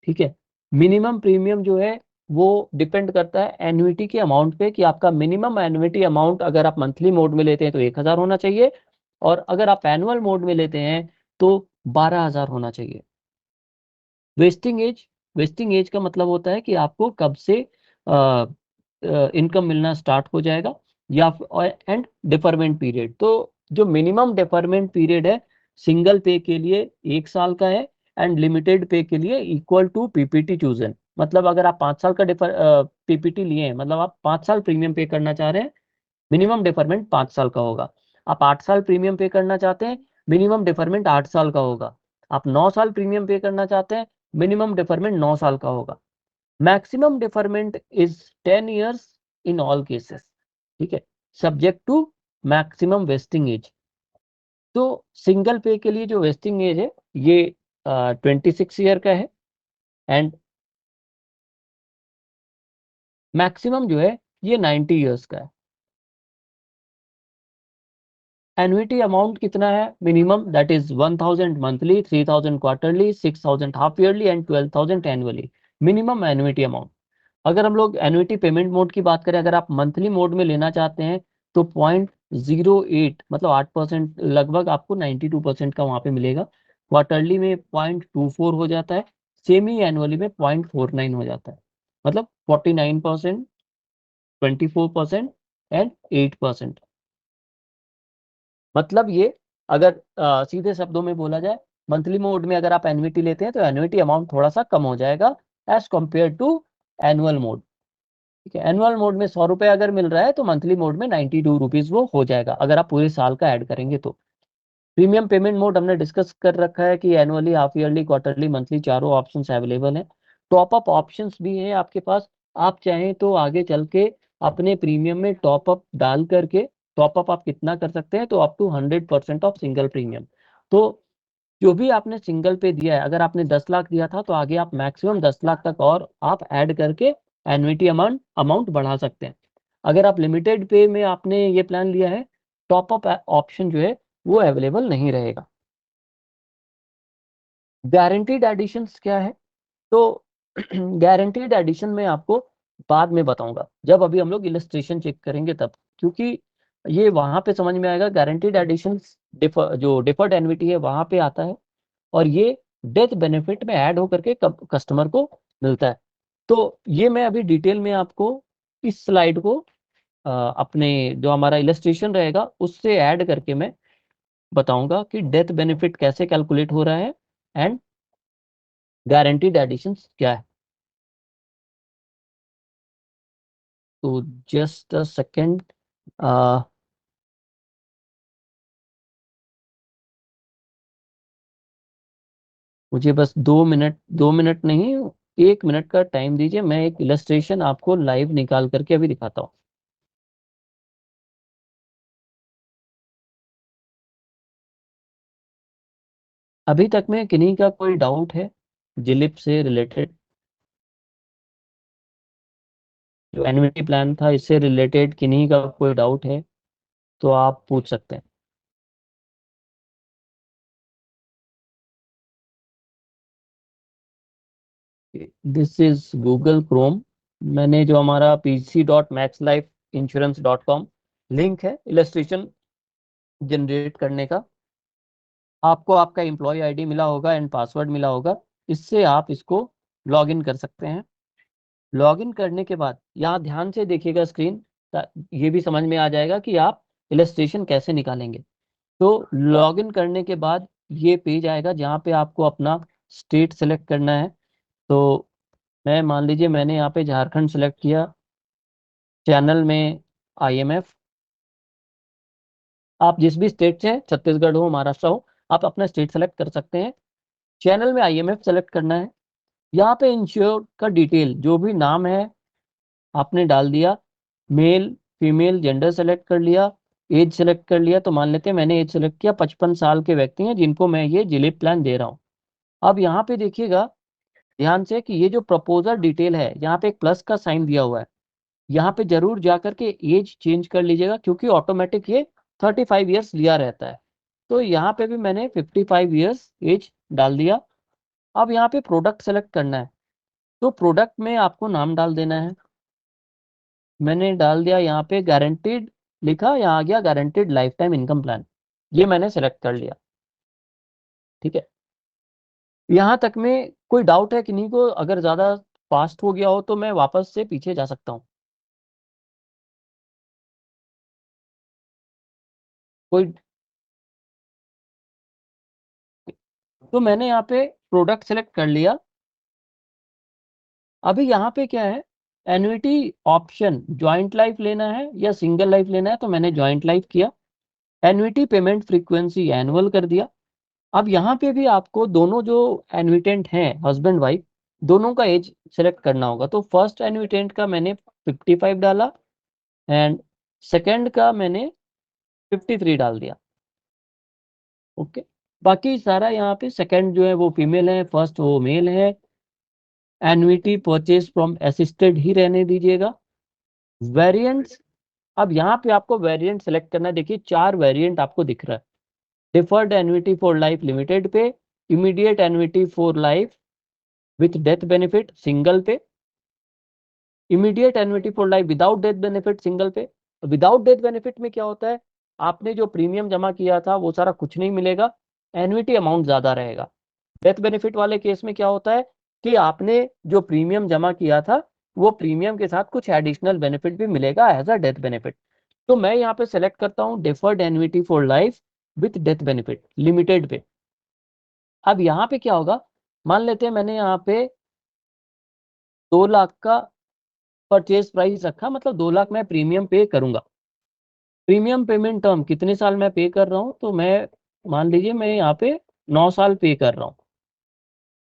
ठीक है, मिनिमम प्रीमियम जो है वो डिपेंड करता है एन्युटी के अमाउंट पे, कि आपका मिनिमम एन्युटी अमाउंट अगर आप मंथली मोड में लेते हैं तो 1000 होना चाहिए, और अगर आप एनुअल मोड में लेते हैं तो 12000 होना चाहिए। वेस्टिंग एज, वेस्टिंग एज का मतलब होता है कि आपको कब से इनकम मिलना स्टार्ट हो जाएगा, या एंड डिफरमेंट पीरियड। तो जो मिनिमम डिफरमेंट पीरियड है सिंगल पे के लिए 1 साल का है एंड लिमिटेड पे के लिए इक्वल टू पीपीटी चूजन। मतलब अगर आप 5 साल का पीपीटी लिए हैं, मतलब आप 5 साल प्रीमियम पे करना चाह रहे हैं, मिनिमम डिफरमेंट 5 साल का होगा। आप 8 साल प्रीमियम पे करना चाहते हैं, मिनिमम डिफरमेंट 8 साल का होगा। आप 9 साल प्रीमियम पे करना चाहते हैं, मिनिमम डिफरमेंट 9 साल का होगा। Maximum deferment is 10 years in all cases. ठीक है, subject to maximum vesting age. तो सिंगल पे के लिए जो वेस्टिंग एज है ये 26 ईयर का है एंड मैक्सिमम जो है ये 90 ईयर्स का है। एन्युटी अमाउंट कितना है, minimum that is 1000 monthly, 3000 quarterly, 6000 half yearly and 12000 annually, minimum annuity amount. अगर हम लोग एन्युटी पेमेंट मोड की बात करें, अगर आप मंथली मोड में लेना चाहते हैं तो 0.08 मतलब 8% लगभग आपको 92% का वहां पे मिलेगा। क्वार्टरली में 0.24 हो जाता है, सेमी एनुअली में 0.49 हो जाता है। मतलब 49%, 24% एंड 8%। मतलब ये अगर सीधे शब्दों में बोला जाए, मंथली मोड में अगर आप एन्युटी लेते हैं तो एन्युटी अमाउंट थोड़ा सा कम हो जाएगा as compare to annual mode. ठीक है, एनुअल मोड में 100 रुपए अगर मिल रहा है तो मंथली मोड में 92 रुपीज वो हो जाएगा अगर आप पूरे साल का ऐड करेंगे तो। प्रीमियम पेमेंट मोड हमने डिस्कस कर रखा है कि annually, half yearly, quarterly, monthly, चारों ऑप्शंस अवेलेबल हैं। टॉप अप ऑप्शंस भी हैं आपके पास। आप चाहें तो आगे चल के अपने प्रीमियम में टॉप अप डाल करके, टॉप अप आप कितना कर सकते हैं, तो up to 100% of single premium. तो जो भी आपने सिंगल पे दिया है, अगर आपने 10 लाख दिया था तो आगे आप मैक्सिमम 10 लाख तक और आप ऐड करके एन्युटी अमाउंट बढ़ा सकते हैं। अगर आप लिमिटेड पे में आपने ये प्लान लिया है, टॉप अप ऑप्शन जो है वो अवेलेबल नहीं रहेगा। गारंटीड एडिशंस क्या है, तो गारंटीड एडिशन में आपको बाद में बताऊंगा, जब अभी हम लोग इलस्ट्रेशन चेक करेंगे तब, क्योंकि ये वहां पे समझ में आएगा। गारंटीड एडिशंस जो डिफर्ड एन्युटी है वहां पे आता है, और ये डेथ बेनिफिट में ऐड होकर के कस्टमर को मिलता है। तो ये मैं अभी डिटेल में आपको इस स्लाइड को अपने जो हमारा इलस्ट्रेशन रहेगा उससे ऐड करके मैं बताऊंगा कि डेथ बेनिफिट कैसे कैलकुलेट हो रहा है एंड गारंटीड एडिशंस क्या है। तो जस्ट अ सेकेंड, मुझे बस 2 मिनट नहीं, 1 मिनट का टाइम दीजिए। मैं एक इलस्ट्रेशन आपको लाइव निकाल करके अभी दिखाता हूँ। अभी तक में किन्हीं का कोई डाउट है जिलिप से रिलेटेड? जो एन्युटी प्लान था इससे रिलेटेड किन्हीं का कोई डाउट है तो आप पूछ सकते हैं। This is Google Chrome. मैंने जो हमारा pc.maxlifeinsurance.com लिंक है इलस्ट्रेशन जनरेट करने का, आपको आपका एम्प्लॉय आईडी मिला होगा एंड पासवर्ड मिला होगा, इससे आप इसको लॉग इन कर सकते हैं। लॉग इन करने के बाद यहाँ ध्यान से देखिएगा स्क्रीन, ये भी समझ में आ जाएगा कि आप इलस्ट्रेशन कैसे निकालेंगे। तो लॉग इन करने के बाद ये पेज आएगा जहाँ पे आपको अपना स्टेट सेलेक्ट करना है। तो मैं मान लीजिए मैंने यहाँ पे झारखंड सेलेक्ट किया, चैनल में IMF। आप जिस भी स्टेट से हैं, छत्तीसगढ़ हो महाराष्ट्र हो, आप अपना स्टेट सेलेक्ट कर सकते हैं। चैनल में IMF सेलेक्ट करना है। यहाँ पे इंश्योर का डिटेल जो भी नाम है आपने डाल दिया, मेल फीमेल जेंडर सेलेक्ट कर लिया, एज सेलेक्ट कर लिया। तो मान लेते हैं मैंने एज सेलेक्ट किया, 55 साल के व्यक्ति हैं जिनको मैं ये जिलिप प्लान दे रहा हूँ। अब यहाँ पे देखिएगा ध्यान से कि ये जो प्रपोजल डिटेल है यहाँ पे एक प्लस का साइन दिया हुआ है, यहाँ पे जरूर जाकर के एज चेंज कर लीजिएगा क्योंकि ऑटोमेटिक ये 35 ईयर्स लिया रहता है। तो यहाँ पे भी मैंने 55 ईयर्स एज डाल दिया। अब यहाँ पे प्रोडक्ट सेलेक्ट करना है, तो प्रोडक्ट में आपको नाम डाल देना है। मैंने डाल दिया यहाँ पे गारंटीड, लिखा यहाँ आ गया guaranteed lifetime income plan, ये मैंने सेलेक्ट कर लिया। ठीक है, यहाँ तक में कोई डाउट है किन्हीं को? अगर ज़्यादा फास्ट हो गया हो तो मैं वापस से पीछे जा सकता हूँ। कोई? तो मैंने यहाँ पे प्रोडक्ट सेलेक्ट कर लिया। अभी यहाँ पे क्या है, एन्युटी ऑप्शन ज्वाइंट लाइफ लेना है या सिंगल लाइफ लेना है, तो मैंने ज्वाइंट लाइफ किया। एन्युटी पेमेंट फ्रीक्वेंसी एनुअल कर दिया। अब यहाँ पे भी आपको दोनों जो एन्युटेंट हैं हस्बैंड वाइफ दोनों का एज सेलेक्ट करना होगा। तो फर्स्ट एन्युटेंट का मैंने 55 डाला एंड सेकंड का मैंने 53 डाल दिया। ओके, बाकी सारा यहाँ पे सेकंड जो है वो फीमेल है, फर्स्ट वो मेल है। एन्युटी परचेज फ्रॉम असिस्टेड ही रहने दीजिएगा। वेरिएंट्स, अब यहाँ पे आपको वेरिएंट सेलेक्ट करना है। देखिए 4 वेरिएंट आपको दिख रहा है। Deferred annuity for life limited pay, immediate annuity for life with death benefit single pay, immediate annuity for life without death benefit single pay. Without death benefit में क्या होता है, आपने जो प्रीमियम जमा किया था वो सारा कुछ नहीं मिलेगा, एन्युटी अमाउंट ज्यादा रहेगा। डेथ बेनिफिट वाले केस में क्या होता है कि आपने जो प्रीमियम जमा किया था वो प्रीमियम के साथ कुछ एडिशनल बेनिफिट भी मिलेगा एज अ डेथ बेनिफिट। तो मैं यहाँ पे सेलेक्ट करता हूँ deferred annuity for life with death benefit limited पे। अब यहाँ पे क्या होगा, मान लेते हैं मैंने यहाँ पे 2 लाख का परचेज प्राइस रखा, मतलब 2 लाख मैं प्रीमियम पे करूंगा। प्रीमियम पेमेंट टर्म कितने साल मैं पे कर रहा हूँ, तो मैं मान लीजिए मैं यहाँ पे 9 साल पे कर रहा हूँ।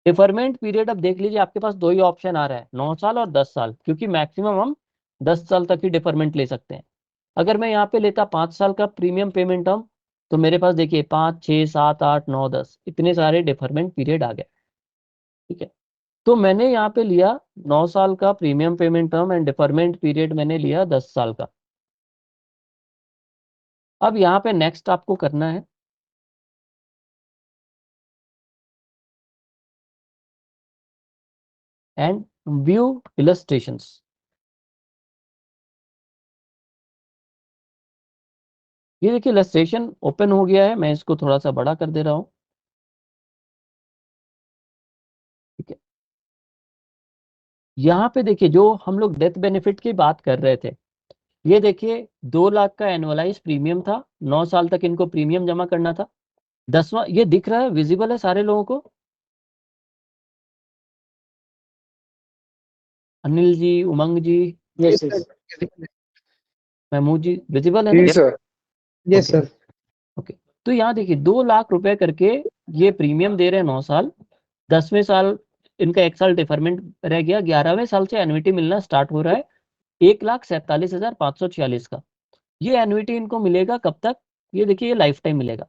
डिफरमेंट पीरियड, अब देख लीजिए आपके पास 2 ही ऑप्शन आ रहा है, 9 साल और 10 साल, क्योंकि मैक्सिमम हम 10 साल तक ही डिफरमेंट ले सकते हैं। अगर मैं यहाँ पे लेता 5 साल का प्रीमियम पेमेंट टर्म, तो मेरे पास देखिए 5, 6, 7, 8, 9, 10 इतने सारे डिफरमेंट पीरियड आ गए। ठीक है, तो मैंने यहाँ पे लिया 9 साल का premium payment term and deferment period मैंने लिया 10 साल का। अब यहाँ पे नेक्स्ट आपको करना है, एंड व्यू इलस्ट्रेशंस। ये देखिए इलस्ट्रेशन ओपन हो गया है, मैं इसको थोड़ा सा बड़ा कर दे रहा हूँ। ठीक है, यहाँ पे देखिए जो हम लोग डेथ बेनिफिट की बात कर रहे थे, ये देखिए 2 लाख का एनुअलाइज प्रीमियम था, 9 साल तक इनको प्रीमियम जमा करना था। 10वां ये दिख रहा है, विजिबल है सारे लोगों को? अनिल जी, उमंग जी, यस महमूद जी, विजिबल है जी ना? Sir. Yes okay sir. Okay. तो यहाँ देखिए 2 लाख रुपए करके ये प्रीमियम दे रहे हैं 9 साल। 10वें साल इनका 1 साल डिफरमेंट रह गया, 11वें साल से एन्युटी मिलना स्टार्ट हो रहा है 1,47,546 का। ये एन्युटी इनको मिलेगा कब तक? ये देखिए ये लाइफ टाइम मिलेगा।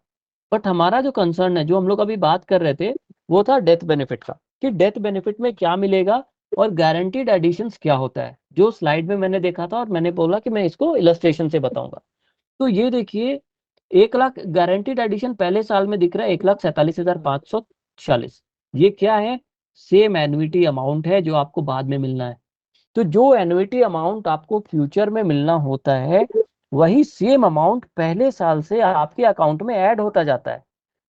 बट हमारा जो कंसर्न है, जो हम लोग अभी बात कर रहे थे, वो था डेथ बेनिफिट का, कि डेथ बेनिफिट में क्या मिलेगा और गारंटीड एडिशंस क्या होता है, जो स्लाइड में मैंने देखा था और मैंने बोला कि मैं इसको इलस्ट्रेशन से बताऊंगा। तो ये देखिए 1 लाख गारंटीड एडिशन पहले साल में दिख रहा है 1,47,546। ये क्या है? सेम एन्युटी अमाउंट है जो आपको बाद में मिलना है। तो जो एन्युटी अमाउंट आपको फ्यूचर में मिलना होता है, वही सेम अमाउंट पहले साल से आपके अकाउंट में ऐड होता जाता है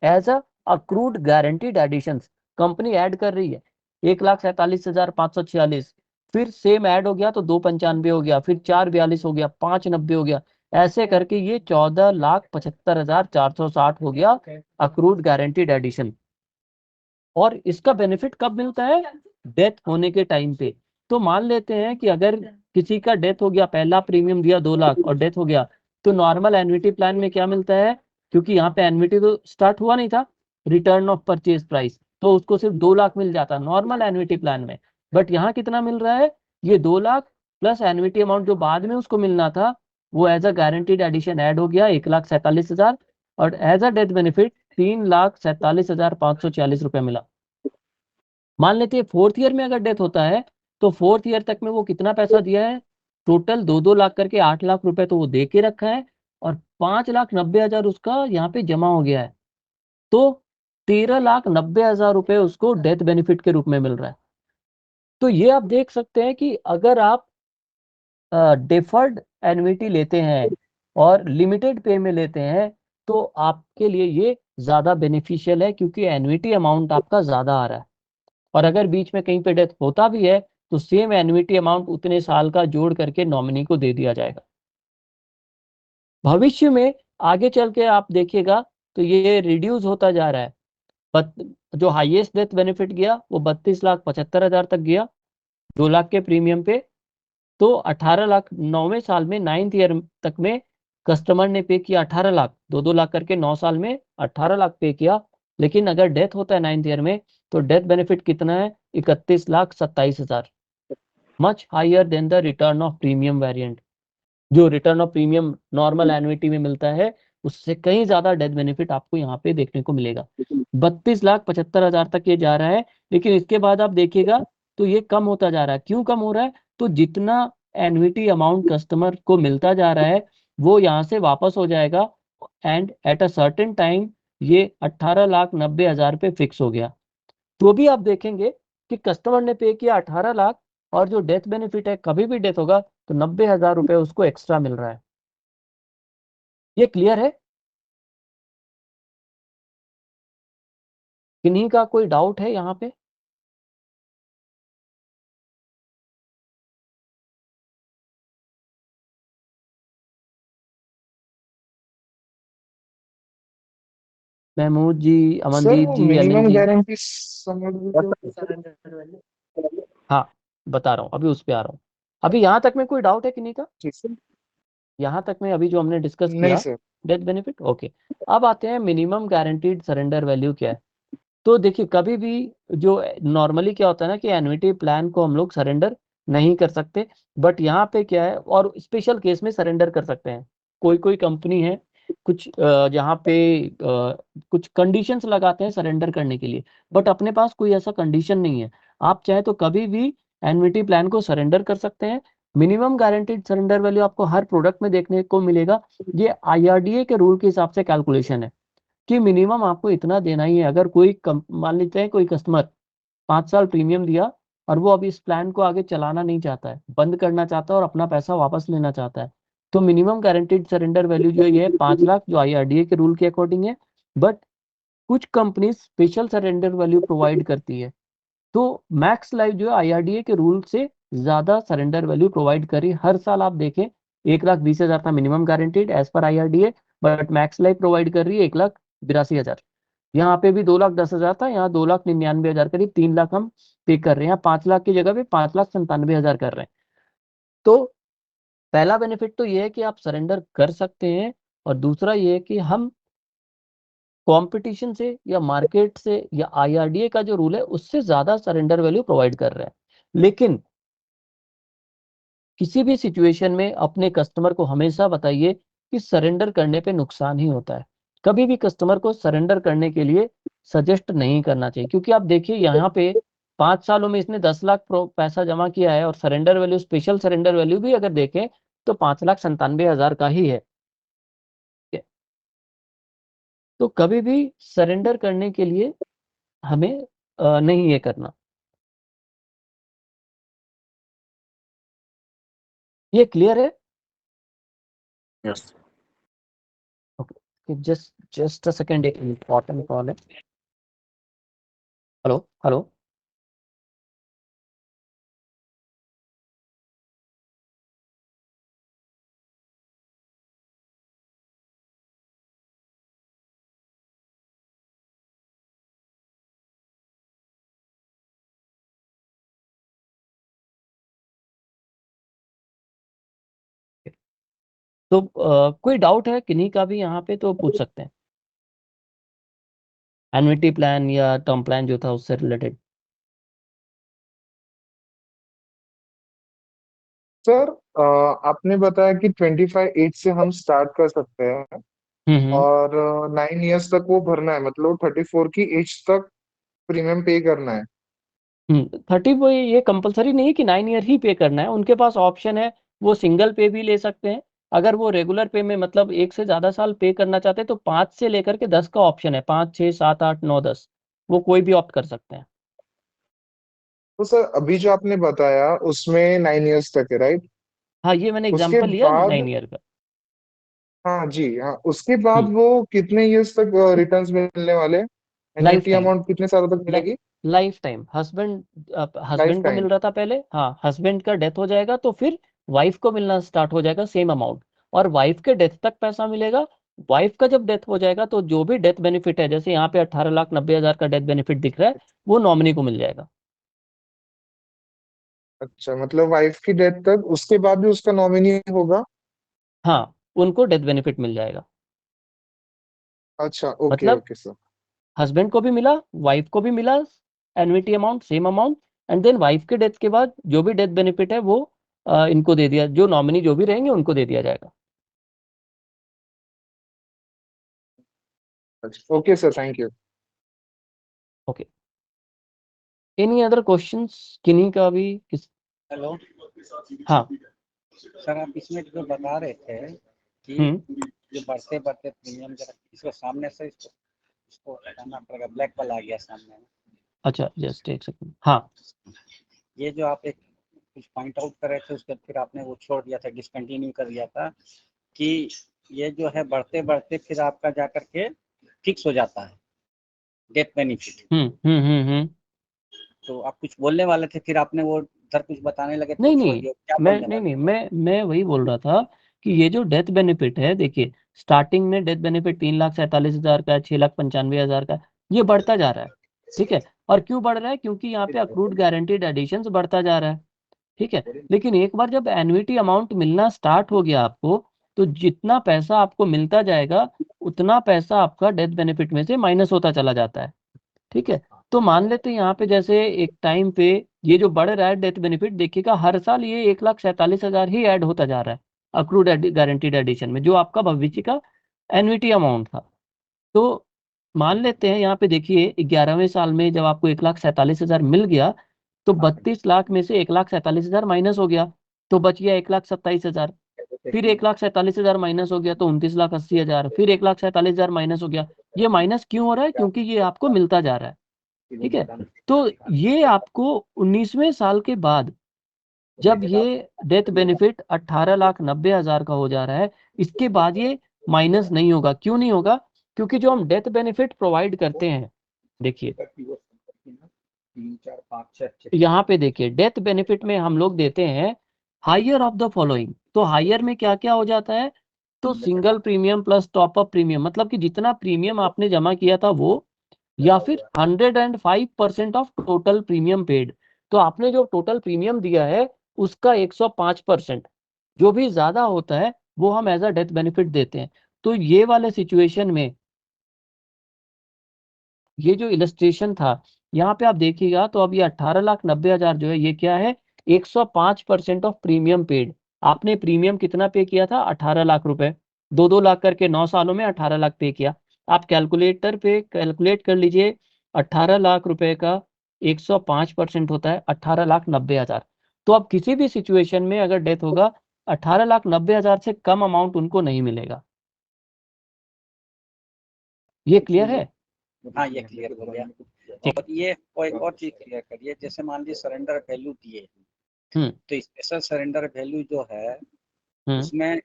as a accrued guaranteed additions. Company add कर रही है 1,47,546, फिर सेम ऐड हो गया तो 295 हो गया, फिर 442 हो गया, 590 हो गया, ऐसे करके ये 14,75,460 हो गया अक्रूड गारंटीड एडिशन। और इसका बेनिफिट कब मिलता है? डेथ होने के टाइम पे। तो मान लेते हैं कि अगर किसी का डेथ हो गया, पहला प्रीमियम दिया 2 लाख और डेथ हो गया, तो नॉर्मल एन्युटी प्लान में क्या मिलता है? क्योंकि यहाँ पे एन्युटी तो स्टार्ट हुआ नहीं था, रिटर्न ऑफ परचेज प्राइस, तो उसको सिर्फ 2 लाख मिल जाता नॉर्मल एन्युटी प्लान में। बट यहाँ कितना मिल रहा है? ये 2 लाख प्लस एन्युटी अमाउंट जो बाद में उसको मिलना था, वो as a guaranteed addition add हो गया 1,47,000, और एज अ डेथ बेनिफिट 3,47,546 रुपए मिला। मान लेते हैं 4th ईयर में अगर डेथ होता है, तो 4th ईयर तक में वो कितना पैसा दिया है? टोटल 2-2 लाख करके 8 लाख रुपए तो वो दे के रखा है, और 5,90,000 उसका यहाँ पे जमा हो गया है। तो 13,90,000 रुपए उसको डेथ बेनिफिट के रूप में मिल रहा है। तो ये आप देख सकते हैं कि अगर आप डिफर्ड एन्युटी लेते हैं और लिमिटेड पे में लेते हैं, तो आपके लिए ये ज्यादा बेनिफिशियल है, क्योंकि एन्युटी अमाउंट आपका ज्यादा आ रहा है। और अगर बीच में कहीं पे डेथ होता भी है, तो सेम एन्युटी अमाउंट उतने साल का जोड़ करके नॉमिनी को दे दिया जाएगा। भविष्य में आगे चल के आप देखिएगा तो ये रिड्यूस होता जा रहा है। बट जो हाईएस्ट डेथ बेनिफिट गया वो 32,75,000 तक गया 2 लाख के प्रीमियम पे। तो 18 लाख 9वें साल में 9th ईयर तक में कस्टमर ने पे किया 18 लाख, 2-2 लाख करके 9 साल में 18 लाख पे किया। लेकिन अगर डेथ होता है 9th ईयर में, तो डेथ बेनिफिट कितना है? 31,27,000, much higher than the return of premium variant. जो return of premium normal annuity में मिलता है, उससे कहीं ज्यादा डेथ बेनिफिट आपको यहाँ पे देखने को मिलेगा। 32,75,000 तक ये जा रहा है, लेकिन इसके बाद आप देखिएगा तो ये कम होता जा रहा है। क्यों कम हो रहा है? तो जितना एन्युटी अमाउंट कस्टमर को मिलता जा रहा है, वो यहाँ से वापस हो जाएगा, and at a certain time ये 18,90,000 पे फिक्स हो गया। तो भी आप देखेंगे कि कस्टमर ने पे किया 18 लाख, और जो डेथ बेनिफिट है, कभी भी डेथ होगा तो 90,000 रुपए उसको एक्स्ट्रा मिल रहा है। ये क्लियर है? किन्हीं का कोई डाउट है यहाँ पे? महमूद जी, सर अमनदीप वो जी, अनिल मिनिमम जी। गारंटी समझ लीजिए। हाँ, बता रहा हूँ, अभी उस पे आ रहा हूँ। अभी यहाँ तक में कोई डाउट है किन्हीं का? जी सर। यहाँ तक में अभी जो हमने डिस्कस नहीं किया सर। Death benefit, okay. अब आते हैं मिनिमम गारंटीड सरेंडर वैल्यू क्या है। तो देखिए कभी भी जो नॉर्मली क्या होता है ना, कि एन्युटी प्लान को हम लोग सरेंडर नहीं कर सकते, बट यहाँ पे क्या है, और स्पेशल केस में सरेंडर कर सकते हैं। कोई कोई कंपनी है कुछ जहाँ पे कुछ कंडीशंस लगाते हैं सरेंडर करने के लिए, बट अपने पास कोई ऐसा कंडीशन नहीं है। आप चाहे तो कभी भी एन्युटी प्लान को सरेंडर कर सकते हैं। मिनिमम गारंटीड सरेंडर वैल्यू आपको हर प्रोडक्ट में देखने को मिलेगा। ये IRDA के रूल के हिसाब से कैलकुलेशन है कि मिनिमम आपको इतना देना ही है। अगर कोई मान लेते हैं कोई कस्टमर 5 साल प्रीमियम दिया, और वो अभी इस प्लान को आगे चलाना नहीं चाहता है, बंद करना चाहता है और अपना पैसा वापस लेना चाहता है, तो मिनिमम गारंटीड सरेंडर वैल्यू जो ये है 5 लाख, जो IRDA के रूल के अकॉर्डिंग है। बट कुछ company special surrender value provide करती है, तो मैक्स लाइफ जो है IRDA के रूल से ज्यादा सरेंडर वैल्यू प्रोवाइड करी। हर साल आप देखें 1,20,000 था minimum guaranteed as per IRDA, but Max Life provide कर रही है 1,82,000। यहाँ पे भी 2,10,000 था, यहाँ 2,99,000, करीब 3 लाख हम पे कर रहे हैं। 5 लाख की जगह पे 5,97,000 कर रहे हैं। तो पहला बेनिफिट तो ये है कि आप सरेंडर कर सकते हैं, और दूसरा ये है कि हम कंपटीशन से या मार्केट से या IRDA का जो रूल है उससे ज्यादा सरेंडर वैल्यू प्रोवाइड कर रहे हैं। लेकिन किसी भी सिचुएशन में अपने कस्टमर को हमेशा बताइए कि सरेंडर करने पे नुकसान ही होता है। कभी भी कस्टमर को सरेंडर करने के लिए सजेस्ट नहीं करना चाहिए, क्योंकि आप देखिए यहाँ पे 5 सालों में इसने 10 लाख पैसा जमा किया है, और surrender value, special surrender value भी अगर देखें तो 5,97,000 का ही है। तो कभी भी सरेंडर करने के लिए हमें नहीं ये करना। ये क्लियर है? Yes. Okay, just a second, एक इम्पोर्टेंट कॉल है। Hello hello. तो कोई डाउट है किन्हीं का भी यहाँ पे तो पूछ सकते हैं, एन्युटी प्लान या टर्म प्लान जो था उससे रिलेटेड। सर आपने बताया कि 25 एज से हम स्टार्ट कर सकते हैं हम्म और 9 इयर्स तक वो भरना है, मतलब 34 की एज तक प्रीमियम पे करना है। 30 वो ये कंपलसरी नहीं है कि 9 ईयर ही पे करना है, उनके पास ऑप्शन है। वो सिंगल पे भी ले सकते हैं। अगर वो रेगुलर पे में मतलब 1 से ज्यादा साल पे करना चाहते हैं तो 5 से लेकर के 10 का ऑप्शन है, 5, 6, 7, 8, 9, 10, वो कोई भी ऑप्ट कर सकते हैं। तो सर अभी जो आपने बताया उसमें 9 इयर्स तक है, राइट? हाँ, ये मैंने उसके एग्जांपल लिया बाद 9 ईयर का। हाँ जी, हाँ, उसके बाद हम्म वो कितने इयर्स तक रिटर्न्स मिलने वाले? लाइफ एन्युटी टाइम, अमाउंट कितने सालों तक मिलेगी? Life time. Husband life husband को टाइम। मिल रहा था पहले, हाँ, हस्बैंड का डेथ हो जाएगा तो फिर वाइफ को मिलना स्टार्ट हो जाएगा सेम अमाउंट, और वाइफ के डेथ तक पैसा मिलेगा। वाइफ का जब डेथ हो जाएगा तो जो भी डेथ बेनिफिट है, जैसे यहाँ पे 18,90,000 का डेथ बेनिफिट दिख रहा है, वो नॉमिनी को मिल जाएगा। अच्छा, मतलब वाइफ की डेथ तक उसके बाद भी उसका नॉमिनी होगा? हाँ, उनको डेथ बेनिफिट मिल जाएगा। अच्छा, ओके मतलब ओके सर। हस्बैंड को भी मिला, वाइफ को भी मिला, annuity amount same amount, and then wife के डेथ के बाद जो भी डेथ बेनिफिट है वो इनको दे दिया, जो नॉमिनी जो भी रहेंगे उनको दे दिया जाएगा। अच्छा, okay sir, thank you. Okay, any other questions किन्हीं का भी हेलो हाँ। सर, आप इसमें जो बता रहे थे कि हम्म जो बढ़ते बढ़ते प्रीमियम, जरा इसको सामने से इसको हटाना पड़ेगा, ब्लैक वाला आ गया सामने में। अच्छा, जस्ट एक सेकंड। हाँ, ये जो आप एक कुछ पॉइंट आउट कर रहे थे, उसके फिर आपने वो छोड़ दिया था, डिसकंटिन्यू कर दिया था कि ये जो है बढ़ते बढ़ते फिर आपका जा करके फिक्स हो जाता है डेथ बेनिफिट। हम्म। तो आप कुछ बोलने वाले थे, फिर आपने वो उधर कुछ बताने लगे तो नहीं छोड़ नहीं, दिया, क्या मैं बोलने नहीं वाले नहीं, थे? मैं वही बोल रहा था कि ये जो डेथ बेनिफिट है, देखिए स्टार्टिंग में डेथ बेनिफिट 3,47,000 का, 6,95,000 का, ये बढ़ता जा रहा है। ठीक है, और क्यों बढ़ रहा है? क्योंकि यहाँ पे अक्रूड गारंटीड एडिशंस बढ़ता जा रहा है। ठीक है, लेकिन एक बार जब एन्युटी अमाउंट मिलना स्टार्ट हो गया आपको, तो जितना पैसा आपको मिलता जाएगा उतना पैसा आपका डेथ बेनिफिट में से माइनस होता चला जाता है। ठीक है, तो मान लेते हैं यहाँ पे जैसे एक टाइम पे ये जो बढ़ रहा है डेथ बेनिफिट, देखिएगा हर साल ये 1,47,000 ही ऐड होता जा रहा है अक्रूड गारंटीड एडिशन में, जो आपका भविष्य का एन्युटी अमाउंट था। तो मान लेते हैं यहाँ पे देखिए 11वें साल में जब आपको 1,47,000 मिल गया, तो 32 लाख में से 1,47,000 माइनस हो गया, तो बच गया 1,27,000। फिर 1,47,000 माइनस हो गया तो 29,80,000, फिर 1,47,000 माइनस हो गया। ये माइनस क्यों हो रहा है? क्योंकि ये आपको मिलता जा रहा है। ठीक है, तो ये आपको 19वें साल के बाद जब ये डेथ बेनिफिट 18,90,000 का हो जा रहा है, इसके बाद ये माइनस नहीं होगा। क्यों नहीं होगा? क्योंकि जो हम डेथ बेनिफिट प्रोवाइड करते हैं, देखिए 3 4 5 6 यहाँ पे देखिए डेथ बेनिफिट में हम लोग देते हैं हायर ऑफ द फॉलोइंग। तो हायर में क्या क्या हो जाता है, तो single premium plus top up premium, मतलब कि जितना प्रीमियम आपने जमा किया था वो, या फिर 105% ऑफ टोटल प्रीमियम पेड। तो आपने जो टोटल प्रीमियम दिया है उसका 105%, जो भी ज्यादा होता है वो हम एज अ डेथ बेनिफिट देते हैं। तो ये वाले सिचुएशन में ये जो इलस्ट्रेशन था यहाँ पे आप देखिएगा, तो अब ये 18,90,000 जो है ये क्या है, 105% ऑफ प्रीमियम पेड। आपने प्रीमियम कितना पे किया था, 18 लाख रुपए, 2-2 लाख करके 9 सालों में 18 लाख पे किया। आप कैलकुलेटर पे कैलकुलेट कर लीजिए, 18 लाख रुपए का 105% होता है 18,90,000। तो अब किसी भी सिचुएशन में अगर डेथ होगा, 18,90,000 से कम अमाउंट उनको नहीं मिलेगा। ये क्लियर है? हाँ ये क्लियर हो गया। और ये और एक और चीज क्लियर करिए, जैसे मान लीजिए सरेंडर वैल्यू दिए, तो स्पेशल सरेंडर वैल्यू जो है उसमें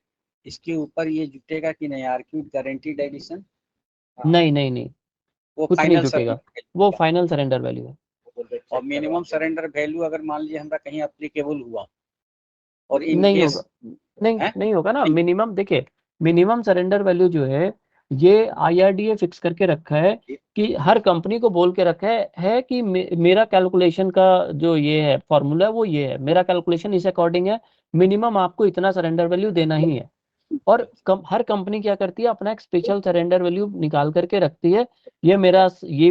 इसके ऊपर ये जुटेगा कि नहीं, आर्क्यूट गारंटीड एडिशन? नहीं नहीं नहीं, वो कुछ नहीं फाइनल जुटेगा, सरेंडर वो फाइनल सरेंडर वैल्यू है। और मिनिमम सरेंडर वैल्यू अगर मान लीजिए हमरा कहीं अप्लीकेबल हुआ और इन नहीं केस होगा, नहीं है नहीं होगा ना। नहीं, मिनिमम देखिए, मिनिमम सरेंडर वैल्यू जो है ये आईआरडीए फिक्स करके रखा है कि हर कंपनी को बोल के रखा है कि मेरा कैलकुलेशन का जो ये है फॉर्मूला है वो ये है, मेरा कैलकुलेशन इस अकॉर्डिंग है, मिनिमम आपको इतना सरेंडर वैल्यू देना ही है। और हर कंपनी क्या करती है, अपना एक स्पेशल सरेंडर वैल्यू निकाल करके रखती है, ये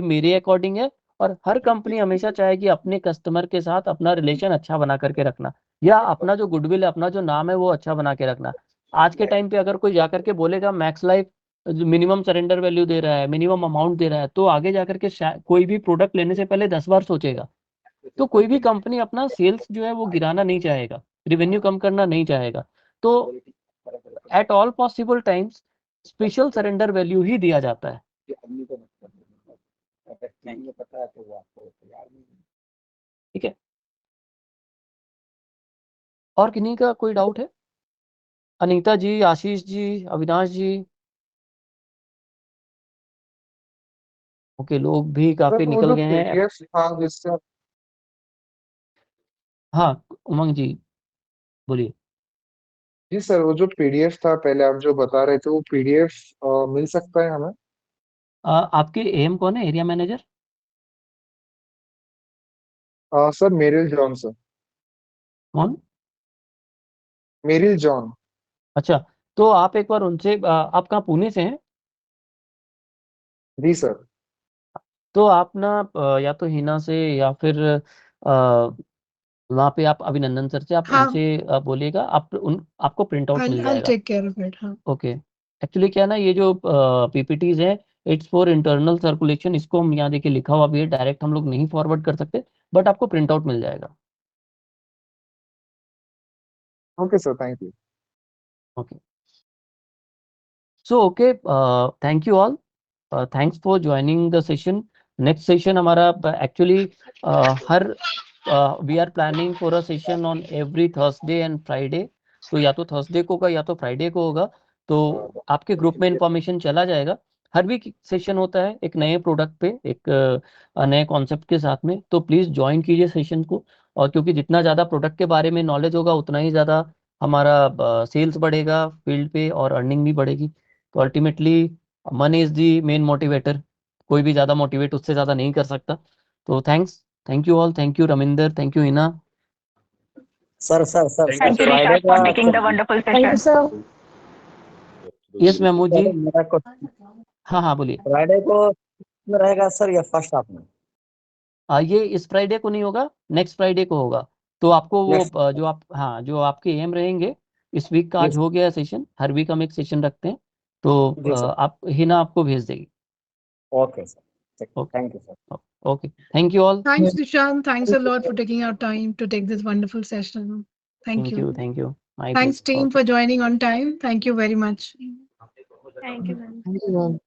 मेरे अकॉर्डिंग है। और हर कंपनी हमेशा चाहेगी अपने कस्टमर के साथ अपना रिलेशन अच्छा बना करके रखना, या अपना जो गुडविल है, अपना जो नाम है वो अच्छा बना के रखना। आज के टाइम पे अगर कोई जाकर के बोलेगा Max Life minimum surrender value दे रहा है, मिनिमम अमाउंट दे रहा है, तो आगे जाकर के कोई भी प्रोडक्ट लेने से पहले 10 बार सोचेगा। तो कोई भी कंपनी अपना सेल्स जो है वो गिराना नहीं चाहेगा, रेवेन्यू कम करना नहीं चाहेगा। तो at all possible times special surrender value ही दिया जाता है। ठीक है, और किन्हीं का कोई डाउट है? अनीता जी, आशीष जी, अविनाश जी? ओके, लोग भी सर काफी वो निकल जो गए हैं। पीडीएफ था जिससे हाँ, उमंग जी बोलिए। जी सर, वो जो पीडीएफ था पहले आप जो बता रहे थे वो पीडीएफ मिल सकता है हमें? आपके एम कौन है, area manager? Sir Merrill John sir. कौन? मेरिल जॉन। अच्छा, तो आप एक बार उनसे आप कहाँ, पुणे से हैं? जी सर। तो आप ना या तो हिना से या फिर वहाँ पे आप अभिनंदन सर से आप हाँ, उनसे बोलिएगा, आपको प्रिंट आउट मिल I'll जाएगा। take care of it. हाँ. ओके, एक्चुअली क्या है ना, ये जो पीपीटीज है इट्स फॉर इंटरनल सर्कुलेशन, इसको हम यहाँ देखिए लिखा हुआ भी है, डायरेक्ट हम लोग नहीं फॉरवर्ड कर सकते, बट आपको प्रिंट आउट मिल जाएगा। Okay sir, thank you. Okay, so okay, thank you all, thanks for joining the session. Next session हमारा actually here we are planning for a session on every Thursday and Friday. तो या तो Thursday को होगा या तो Friday को होगा, तो आपके ग्रुप में इंफॉर्मेशन चला जाएगा। हर वीक सेशन होता है एक नए प्रोडक्ट पे, एक नए कॉन्सेप्ट के साथ में, तो प्लीज़ ज्वाइन कीजिए सेशन को। और क्योंकि जितना ज़्यादा प्रोडक्ट के बारे में नॉलेज होगा उतना ही ज़्यादा हमारा सेल्स बढ़ेगा फील्ड पे और अर्निंग भी बढ़ेगी। तो अल्टीमेटली मन इज दी मेन मोटिवेटर, कोई भी ज़्यादा मोटिवेट उससे ज़्यादा नहीं कर सकता। तो thank you all, thank you Raminder, thank you Hina. Sir Thank you, Friday Rishad, for का taking the wonderful Thank you, session. sir. Yes Mahmood ji. मेरा को हाँ हाँ बोलिए। फ्राइडे को में रहेगा सर या फर्स्ट हाफ में? ये इस फ्राइडे को नहीं होगा, नेक्स्ट फ्राइडे को होगा। तो आपको वो नेक्स्ट। जो आप, हाँ जो आपके एम रहेंगे, इस वीक का आज जी हो गया सेशन, हर वीक हम एक सेशन रखते हैं, तो जी सर। आप हिना आपको भेज देगी। Okay sir, okay, thank you sir. Okay, thank you all. Thanks, Dushan. Thanks a lot for taking our time to take this wonderful session. Thank you. Thank you my Thanks, team, okay. for joining on time. Thank you very much. Thank you, ma'am. Thank you ma'am.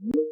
हैं।